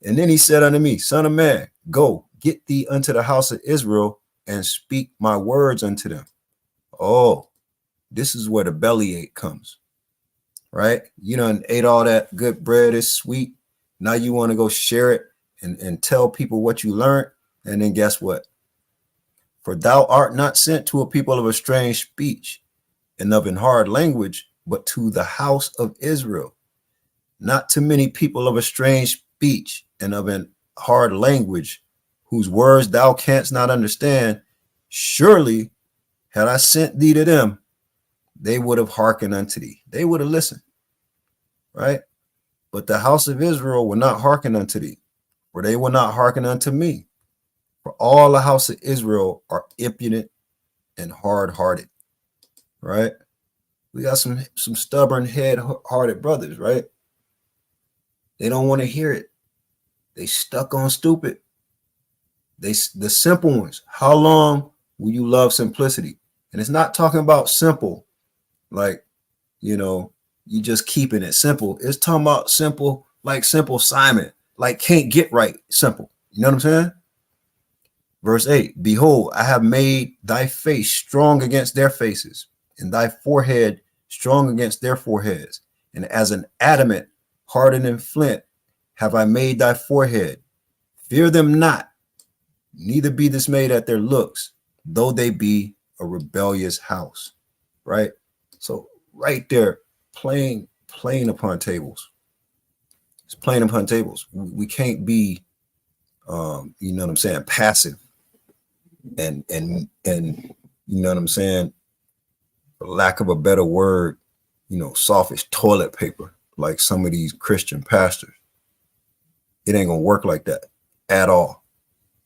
And then he said unto me, son of man, go, get thee unto the house of Israel and speak my words unto them. Oh, this is where the bellyache comes, right? You done ate all that good bread, it's sweet. Now you want to go share it and tell people what you learned. And then guess what? For thou art not sent to a people of a strange speech and of an hard language, but to the house of Israel. Not to many people of a strange speech and of an hard language, whose words thou canst not understand. Surely, had I sent thee to them, they would have hearkened unto thee. They would have listened, right? But the house of Israel will not hearken unto thee, for they will not hearken unto me. For all the house of Israel are impudent and hard-hearted, right? We got some stubborn head-hearted brothers, right? They don't want to hear it. They stuck on stupid. The simple ones. How long will you love simplicity? And it's not talking about simple, like, you just keeping it simple. It's talking about simple, like Simple Simon, like can't get right simple. You know what I'm saying? Verse 8, behold, I have made thy face strong against their faces, and thy forehead strong against their foreheads. And as an adamant hardened in flint have I made thy forehead. Fear them not, neither be dismayed at their looks, though they be a rebellious house. Right? So right there, playing upon tables. It's playing upon tables. We can't be you know what I'm saying, passive and you know what I'm saying, for lack of a better word, soft as toilet paper, like some of these Christian pastors. It ain't gonna work like that at all.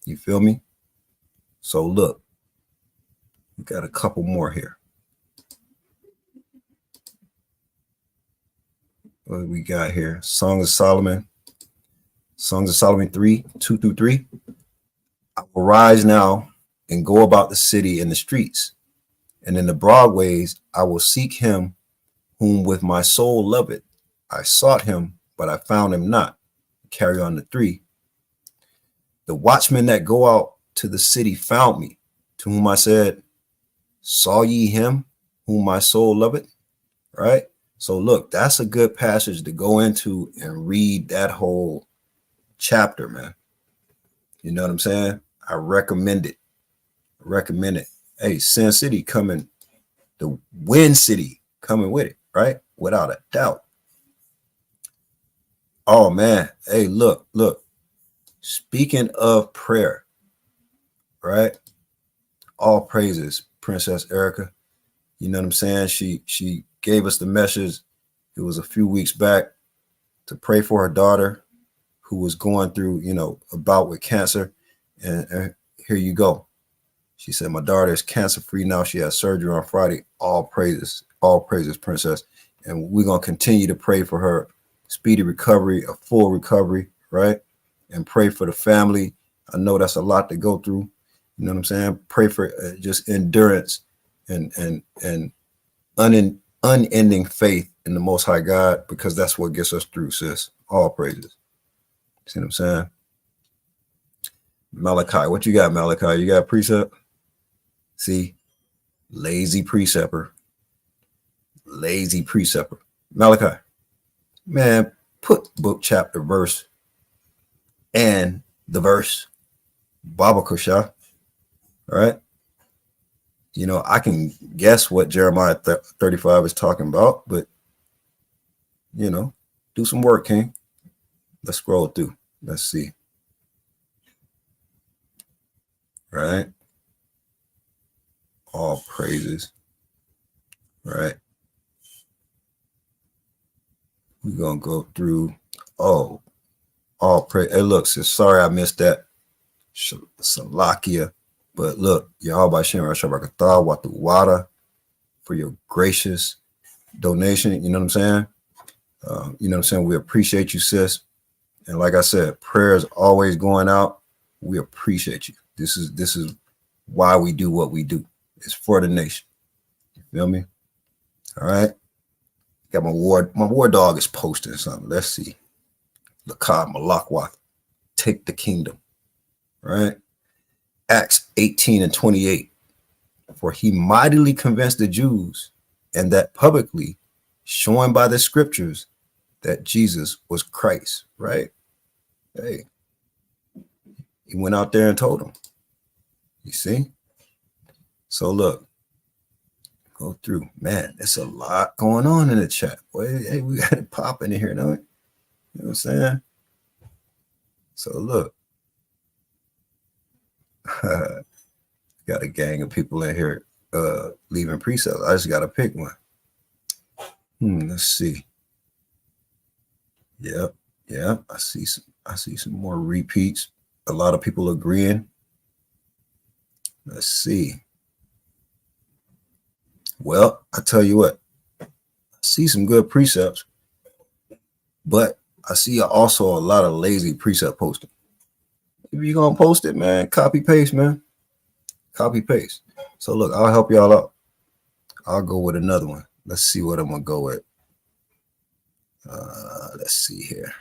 You feel me? So look, we got a couple more here. What do we got here? Songs of Solomon 3, 2 through 3. I will rise now and go about the city in the streets, and in the broad ways I will seek him whom with my soul loveth. I sought him, but I found him not. Carry on to 3. The watchmen that go out to the city found me, to whom I said, saw ye him whom my soul loveth? Right? So look, that's a good passage to go into and read that whole chapter, man. You know what I'm saying? I recommend it. Hey, Sin City coming, the Win City coming with it, right? Without a doubt. Oh man, hey, look. Speaking of prayer, right? All praises, Princess Erica. You know what I'm saying? She gave us the message. It was a few weeks back to pray for her daughter who was going through, a bout with cancer. And here you go. She said, my daughter is cancer free now. She has surgery on Friday. All praises, Princess. And we're going to continue to pray for her speedy recovery, a full recovery, right? And pray for the family. I know that's a lot to go through. You know what I'm saying? Pray for just endurance and unending faith in the Most High God, because that's what gets us through, sis. All praises. See what I'm saying? Malachi, what you got, Malachi? You got a precept? See? Lazy preceptor. Malachi, man, put book, chapter, verse, and the verse. Baba Kusha. All right. I can guess what Jeremiah 35 is talking about, but, do some work, King. Let's scroll through. Let's see. Right. All praises. Right. We're going to go through. Oh, all praise. Hey, look, sis, sorry I missed that. Salakia. But look, Yahweh Shem Shabakatah Watuwada for your gracious donation. You know what I'm saying? We appreciate you, sis. And like I said, prayer is always going out. We appreciate you. This is why we do what we do. It's for the nation. You feel me? All right. Got my war dog is posting something. Let's see. Lakab Malakwa, take the kingdom. Right? Acts 18:28. For he mightily convinced the Jews, and that publicly, showing by the scriptures that Jesus was Christ. Right? Hey, he went out there and told them. You see? So look, go through. Man, there's a lot going on in the chat. Boy, hey, we got it popping in here, don't we? You know what I'm saying? So look. Got a gang of people in here leaving precepts. I just got to pick one. Let's see. Yep. I see some more repeats. A lot of people agreeing. Let's see. Well, I tell you what, I see some good precepts, but I see also a lot of lazy precept posting. If you're going to post it, man, copy paste, man. Copy paste. So look, I'll help y'all out. I'll go with another one. Let's see what I'm going to go with. Let's see here.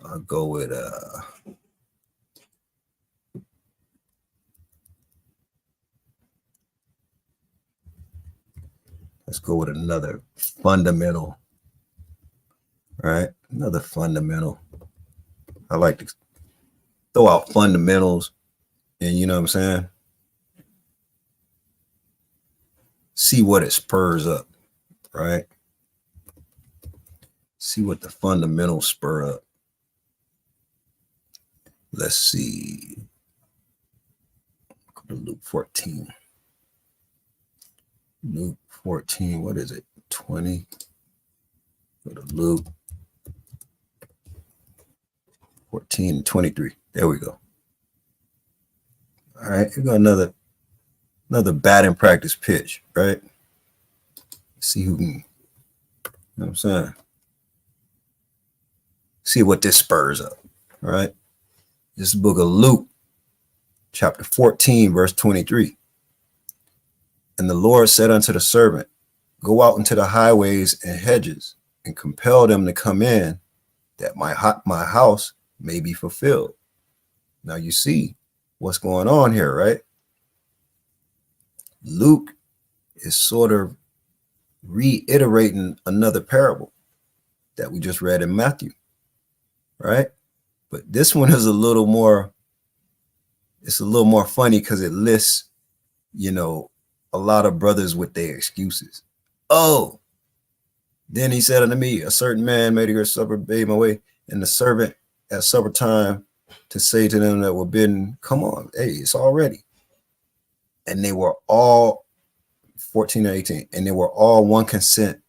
I'll go with let's go with another fundamental. All right, another fundamental. I like to throw out fundamentals, and you know what I'm saying? See what it spurs up, right? See what the fundamentals spur up. Let's see. Go to Luke 14. Luke 14, what is it? 20. Go to Luke 14 and 23. There we go. All right, we got another batting practice pitch, right? See who can, you know what I'm saying? See what this spurs up, all right? This is the book of Luke, chapter 14, verse 23. And the Lord said unto the servant, go out into the highways and hedges and compel them to come in, that my house may be fulfilled. Now you see what's going on here, right? Luke is sort of reiterating another parable that we just read in Matthew, right? But this one is a little more, it's a little more funny because it lists, you know, a lot of brothers with their excuses. Oh, then he said unto me, a certain man made a great supper, bade him away, and the servant at supper time to say to them that were bidden, come on, hey, it's all ready. And they were all 14 or 18, and they were all one consent.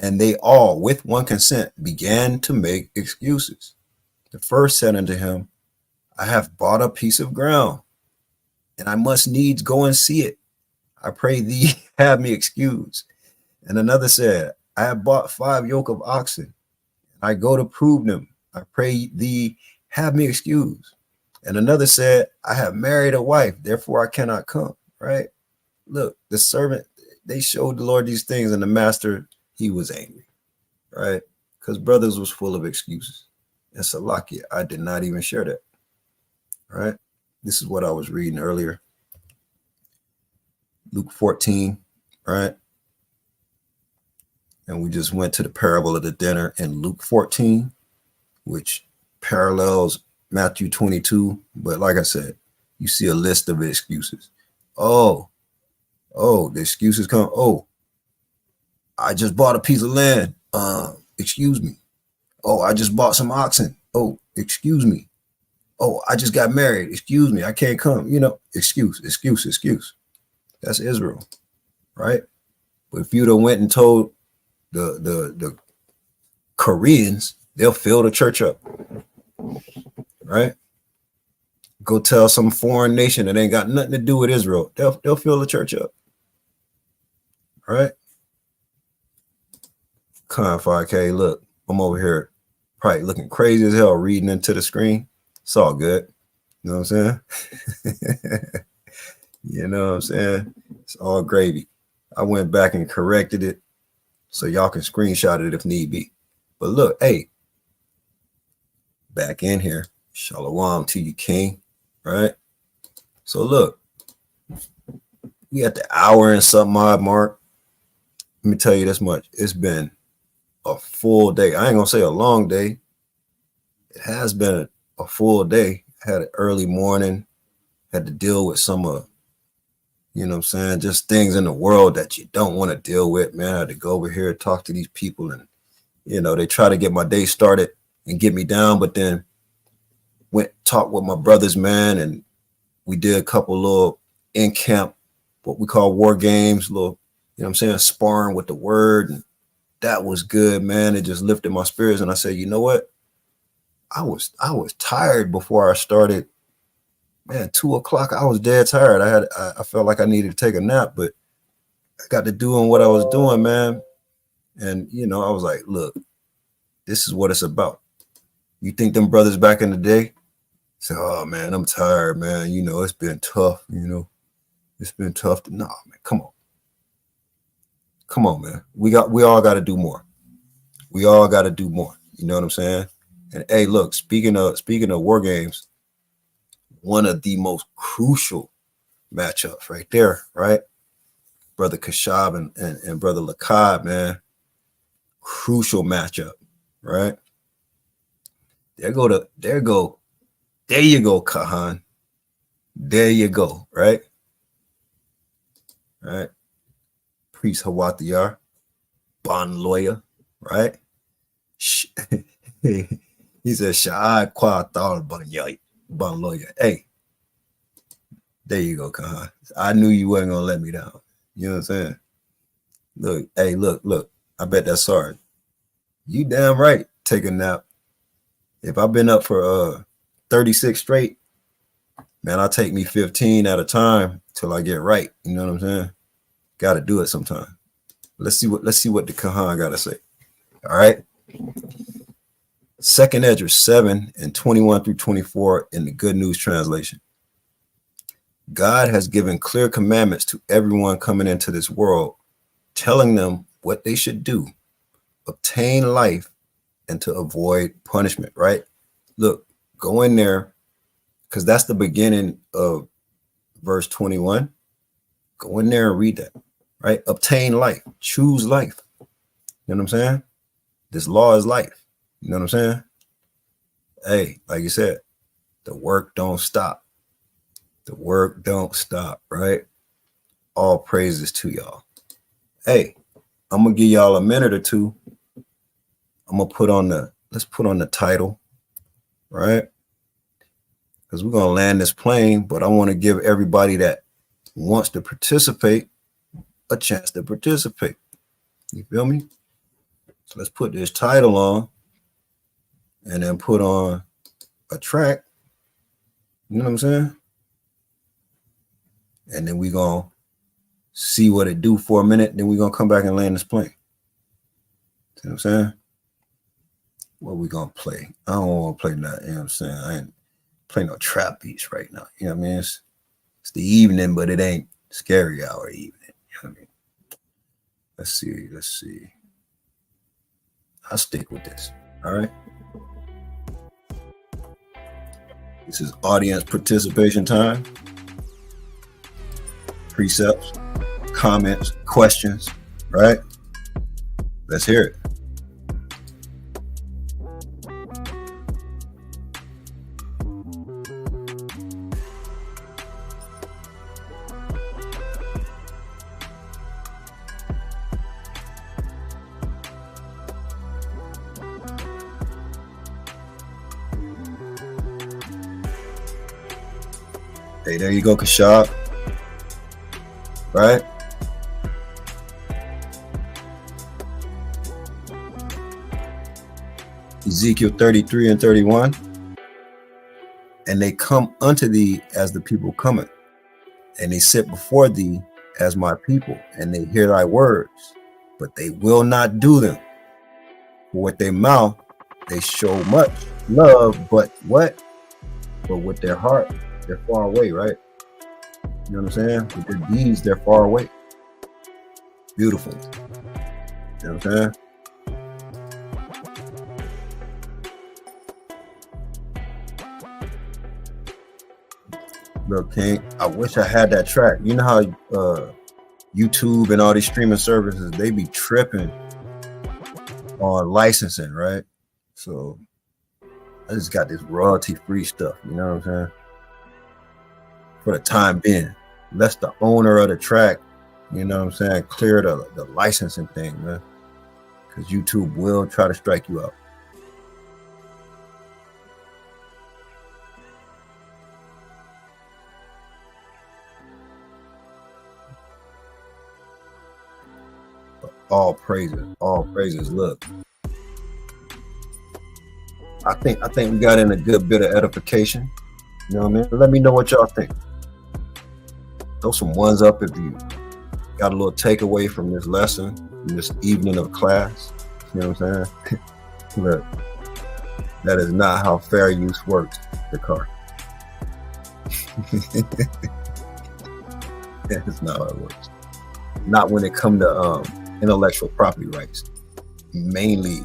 And they all with one consent began to make excuses. The first said unto him, I have bought a piece of ground, and I must needs go and see it. I pray thee have me excused. And another said, I have bought 5 yoke of oxen. I go to prove them. I pray thee have me excused. And another said, I have married a wife, therefore I cannot come. Right? Look, the servant, they showed the Lord these things, and the master, he was angry. Right? Because brothers was full of excuses. And Salakia, I did not even share that. Right? This is what I was reading earlier. Luke 14, right? And we just went to the parable of the dinner in Luke 14, which parallels Matthew 22. But like I said, you see a list of excuses. Oh, the excuses come. Oh, I just bought a piece of land. Excuse me. Oh, I just bought some oxen. Oh, excuse me. Oh, I just got married. Excuse me. I can't come. You know, excuse. That's Israel, right? But if you'd have went and told the Koreans, they'll fill the church up, right? Go tell some foreign nation that ain't got nothing to do with Israel, they'll fill the church up, right? Come on, 5K, look, I'm over here probably looking crazy as hell reading into the screen. It's all good. You know what I'm saying? You know what I'm saying? It's all gravy. I went back and corrected it so y'all can screenshot it if need be. But look, hey, back in here. Shalom to you, King. Right? So look, we at the hour and something odd mark. Let me tell you this much. It's been a full day. I ain't gonna say a long day. It has been a full day. Had an early morning. Had to deal with some you know what I'm saying, just things in the world that you don't want to deal with, man. I had to go over here and talk to these people, and you know, they try to get my day started and get me down, but then went talk with my brothers, man, and we did a couple little in camp, what we call war games, little, you know what I'm saying, sparring with the word, and that was good, man. It just lifted my spirits, and I said, you know what? I was tired before I started. Man, 2 o'clock, I was dead tired. I felt like I needed to take a nap, but I got to doing what I was doing, man. And, you know, I was like, look, this is what it's about. You think them brothers back in the day say, oh, man, I'm tired, man. You know, it's been tough, you know. It's been tough. No, man, come on. Come on, man. We all got to do more. We all got to do more. You know what I'm saying? And, hey, look, speaking of war games, one of the most crucial matchups right there, right? Brother Kashab and Brother Lakab, man. Crucial matchup, right? There you go, Kahan. There you go, right? Right? Priest Hawatiyar, bond lawyer, right? He said, Sha'ad Kwa Thal Bond lawyer. Hey, there you go, Kahan. I knew you wasn't gonna let me down. You know what I'm saying? Look, hey, look. I bet that's hard. You damn right. Take a nap. If I've been up for 36 straight, man, I'll take me 15 at a time till I get right. You know what I'm saying? Got to do it sometime. Let's see what the Kahan got to say. All right. 2nd Ezra 7 and 21 through 24 in the Good News Translation. God has given clear commandments to everyone coming into this world, telling them what they should do, obtain life, and to avoid punishment, right? Look, go in there, because that's the beginning of verse 21. Go in there and read that, right? Obtain life, choose life. You know what I'm saying? This law is life. You know what I'm saying? Hey, like you said, the work don't stop. The work don't stop, right? All praises to y'all. Hey, I'm gonna give y'all a minute or two. I'm gonna let's put on the title, right? Because we're gonna land this plane, but I want to give everybody that wants to participate a chance to participate. You feel me? So let's put this title on and then put on a track. You know what I'm saying? And then we're gonna see what it do for a minute. Then we're gonna come back and land this plane. See what I'm saying? What we gonna play? I don't want to play that. You know what I'm saying? I ain't playing no trap beats right now. You know what I mean? It's the evening, but it ain't scary hour evening. You know what I mean? Let's see. I'll stick with this. All right. This is audience participation time. Precepts, comments, questions, right? Let's hear it. Hey, there you go, Kashab. Right? Ezekiel 33 and 31. And they come unto thee as the people cometh, and they sit before thee as my people, and they hear thy words, but they will not do them. For with their mouth they show much love, but what? But with their heart, they're far away, right? You know what I'm saying? With their deeds, they're far away. Beautiful. You know what I'm saying? Look, King, I wish I had that track. You know how YouTube and all these streaming services, they be tripping on licensing, right? So I just got this royalty-free stuff, you know what I'm saying? For the time being, let the owner of the track, you know what I'm saying, clear the licensing thing, man. Because YouTube will try to strike you out. But all praises. Look, I think we got in a good bit of edification. You know what I mean? Let me know what y'all think. Throw some ones up if you got a little takeaway from this lesson, from this evening of class. You know what I'm saying? Look, that is not how fair use works, the car. That's not how it works. Not when it comes to intellectual property rights. Mainly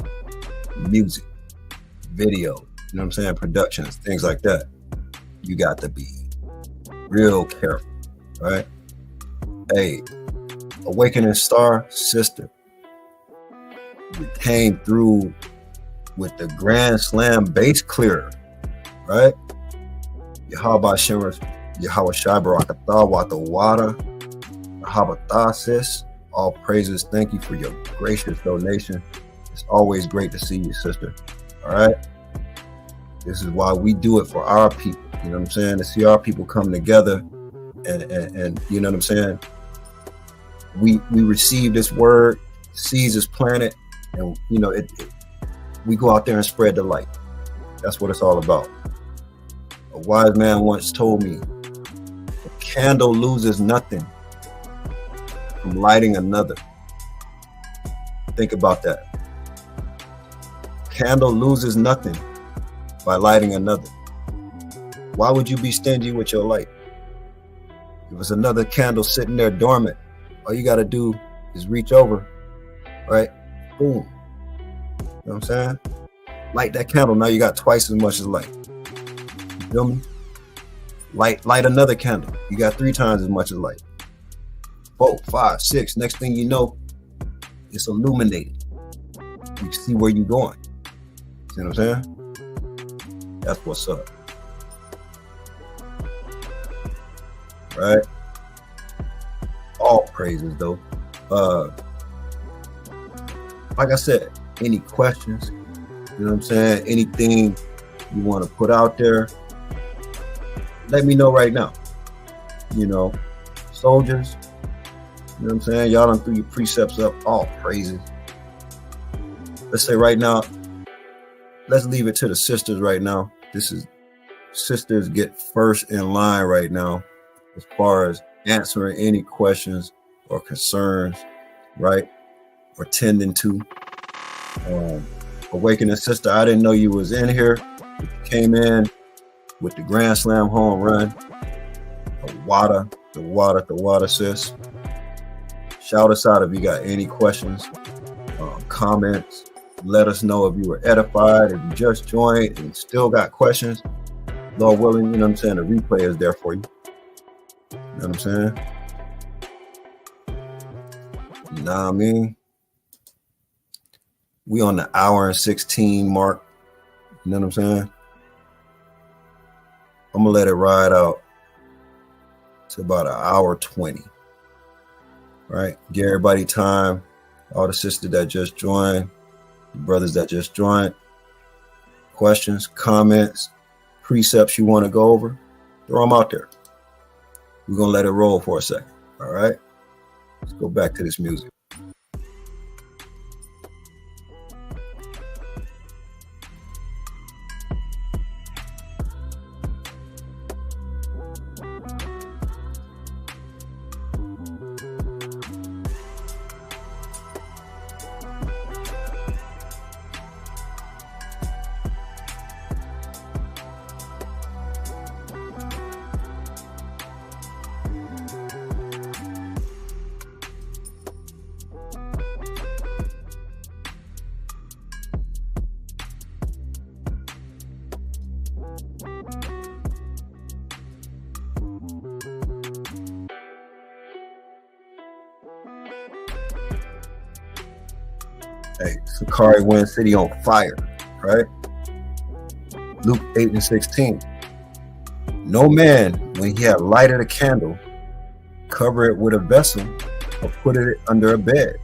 music, video, you know what I'm saying? Productions, things like that. You got to be real careful, right? Hey, Awakening Star sister, we came through with the Grand Slam bass clearer, right? Yahweh Shimmer, Yahweh Shai Barakatah, Watawada, Habatah, sis. All praises. Thank you for your gracious donation. It's always great to see you, sister. All right. This is why we do it for our people. You know what I'm saying? To see our people come together and you know what I'm saying? We receive this word, seeds is planted, and you know we go out there and spread the light. That's what it's all about. A wise man once told me, a candle loses nothing from lighting another. Think about that. Candle loses nothing by lighting another. Why would you be stingy with your light? If it's another candle sitting there dormant, all you got to do is reach over, right? Boom. You know what I'm saying? Light that candle. Now you got twice as much as light. You feel me? Light another candle. You got 3 times as much as light. 4, 5, 6. Next thing you know, it's illuminated. You see where you're going. See what I'm saying? That's what's up. Right? All praises though. Like I said, any questions? You know what I'm saying? Anything you want to put out there? Let me know right now. You know, soldiers, you know what I'm saying? Y'all done threw your precepts up, all praises. Let's say right now, let's leave it to the sisters right now. Sisters get first in line right now as far as answering any questions or concerns, right? Or tending to. Awakening sister, I didn't know you was in here. You came in with the Grand Slam home run. The water, sis. Shout us out if you got any questions, comments. Let us know if you were edified, if you just joined and still got questions. Lord willing, you know what I'm saying? The replay is there for you. You know what I'm saying? You know what I mean? We on the hour and 16 mark. You know what I'm saying? I'm gonna let it ride out to about an hour 20. Right? Give everybody time. All the sisters that just joined, the brothers that just joined. Questions, comments, precepts you want to go over, throw them out there. We're gonna let it roll for a second. All right? Let's go back to this music. Hey, Sakari Wind City on fire, right? Luke 8:16. No man, when he had lighted a candle, cover it with a vessel or put it under a bed,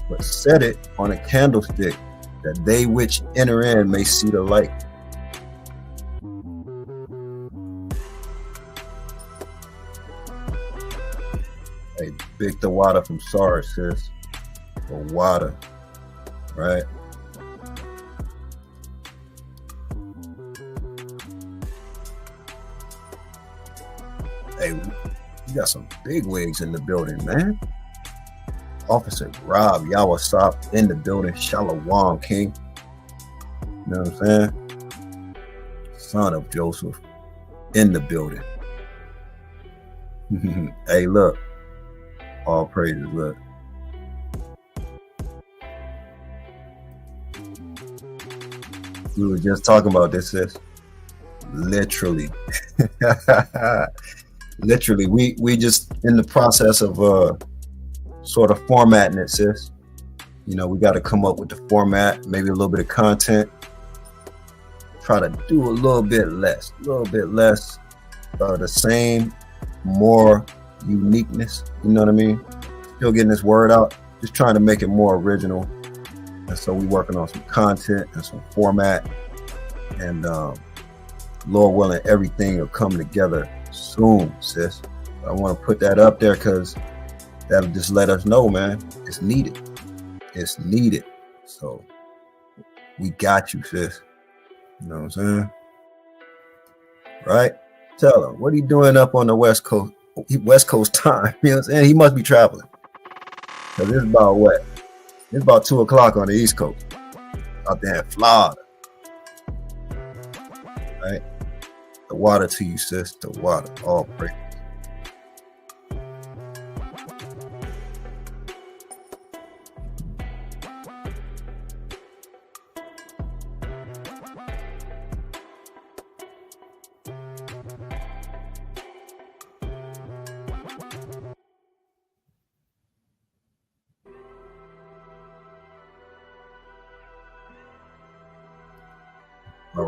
but set it on a candlestick, that they which enter in may see the light. Hey, big the water from SARS, sis. The water. Right. Hey, you got some big wigs in the building, man. Officer Rob Yawasop in the building. Shalom King. You know what I'm saying? Son of Joseph in the building. Hey, look. All praises, look. We were just talking about this, sis. Literally. Literally. We just in the process of sort of formatting it, sis. You know, we got to come up with the format, maybe a little bit of content. Try to do a little bit less. The same, more uniqueness. You know what I mean? Still getting this word out. Just trying to make it more original. And so we're working on some content and some format, and Lord willing, everything will come together soon, sis. I want to put that up there because that'll just let us know, man, it's needed. It's needed. So we got you, sis. You know what I'm saying? Right? Tell him, what are you doing up on the West Coast? West Coast time. You know what I'm saying? He must be traveling. Because it's about what? It's about 2 o'clock on the East Coast, out there in Florida. Right? The water to you, sis. The water. All praise.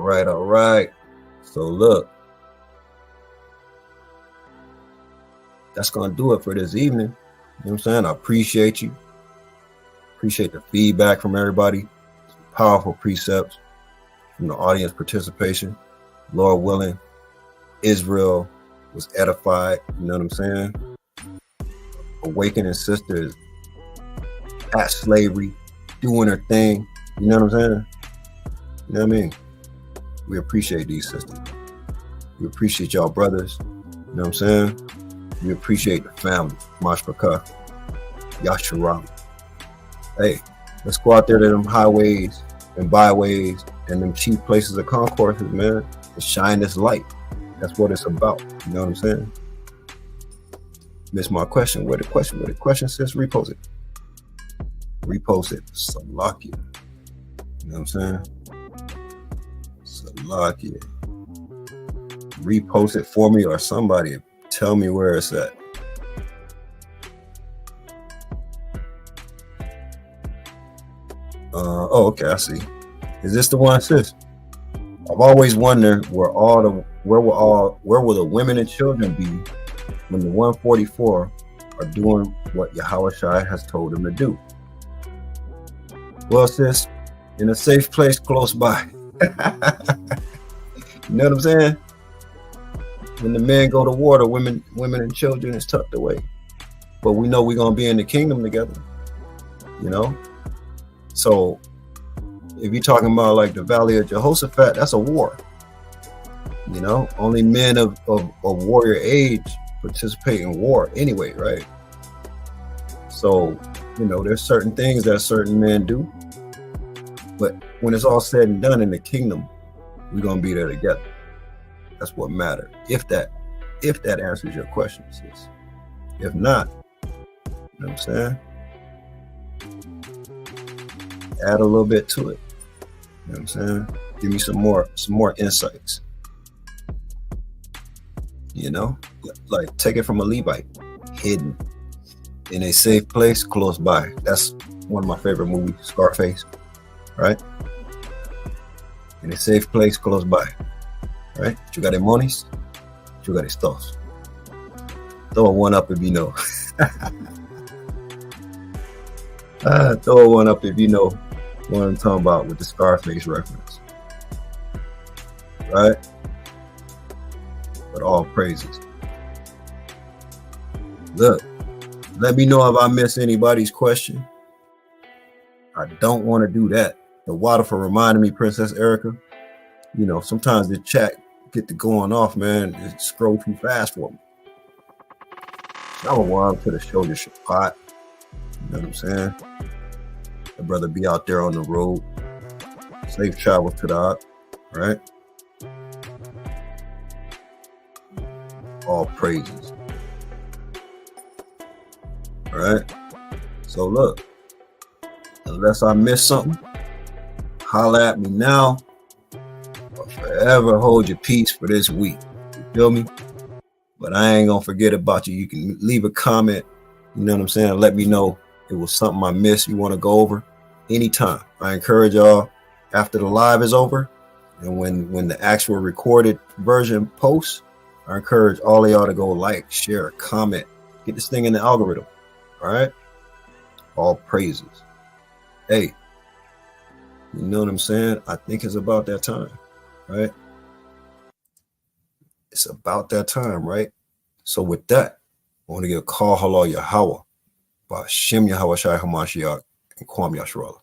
right, all right. So look, that's gonna do it for this evening. You know what I'm saying? I appreciate you. Appreciate the feedback from everybody. Powerful precepts from the audience participation. Lord willing, Israel was edified. You know what I'm saying? Awakening sisters at slavery, doing her thing. You know what I'm saying? You know what I mean? We appreciate these sisters. We appreciate y'all brothers. You know what I'm saying? We appreciate the family. Mashpaka, Yasharam. Hey, let's go out there to them highways and byways and them chief places of concourses, man, and shine this light. That's what it's about. You know what I'm saying? Missed my question. Where the question says repost it. Repost it. Salakia. You know what I'm saying? Salakia. Repost it for me or somebody. Tell me where it's at. Oh, okay, I see. Is this the one, sis? I've always wondered where will the women and children be when the 144 are doing what Yahushua has told them to do? Well, sis, in a safe place close by. You know what I'm saying? When the men go to war, the women and children is tucked away. But we know we're gonna be in the kingdom together. You know? So if you're talking about like the Valley of Jehoshaphat, that's a war. You know, only men of warrior age participate in war anyway, right? So, you know, there's certain things that certain men do. But when it's all said and done in the kingdom, we're gonna be there together. That's what matters. If that answers your question, sis. If not, you know what I'm saying? Add a little bit to it. You know what I'm saying? Give me some more insights. You know? Like take it from a Levite. Hidden. In a safe place close by. That's one of my favorite movies, Scarface. Right? In a safe place close by. Right? You got monies, you got stuff. Throw one up if you know. Throw one up if you know what I'm talking about with the Scarface reference. Right? But all praises. Look, let me know if I miss anybody's question. I don't want to do that. The water for reminding me, Princess Erica. You know, sometimes the chat get to going off, man. It scroll too fast for me. Shalom to the shoulder Shabbat. You know what I'm saying? The brother be out there on the road. Safe travel to the Ak, right? All praises. All right? So look, unless I miss something, holla at me now. Forever hold your peace for this week. You feel me? But I ain't gonna forget about you. You can leave a comment, you know what I'm saying? Let me know it was something I missed you want to go over anytime. I encourage y'all after the live is over and when the actual recorded version posts, I encourage all of y'all to go like, share, comment, get this thing in the algorithm. All right? All praises. Hey, you know what I'm saying? I think it's about that time. Right? It's about that time, right? So with that, I want to give a call halal Yahweh by Shem Yahweh Shai Hamashiach and Kwam Yasharallah.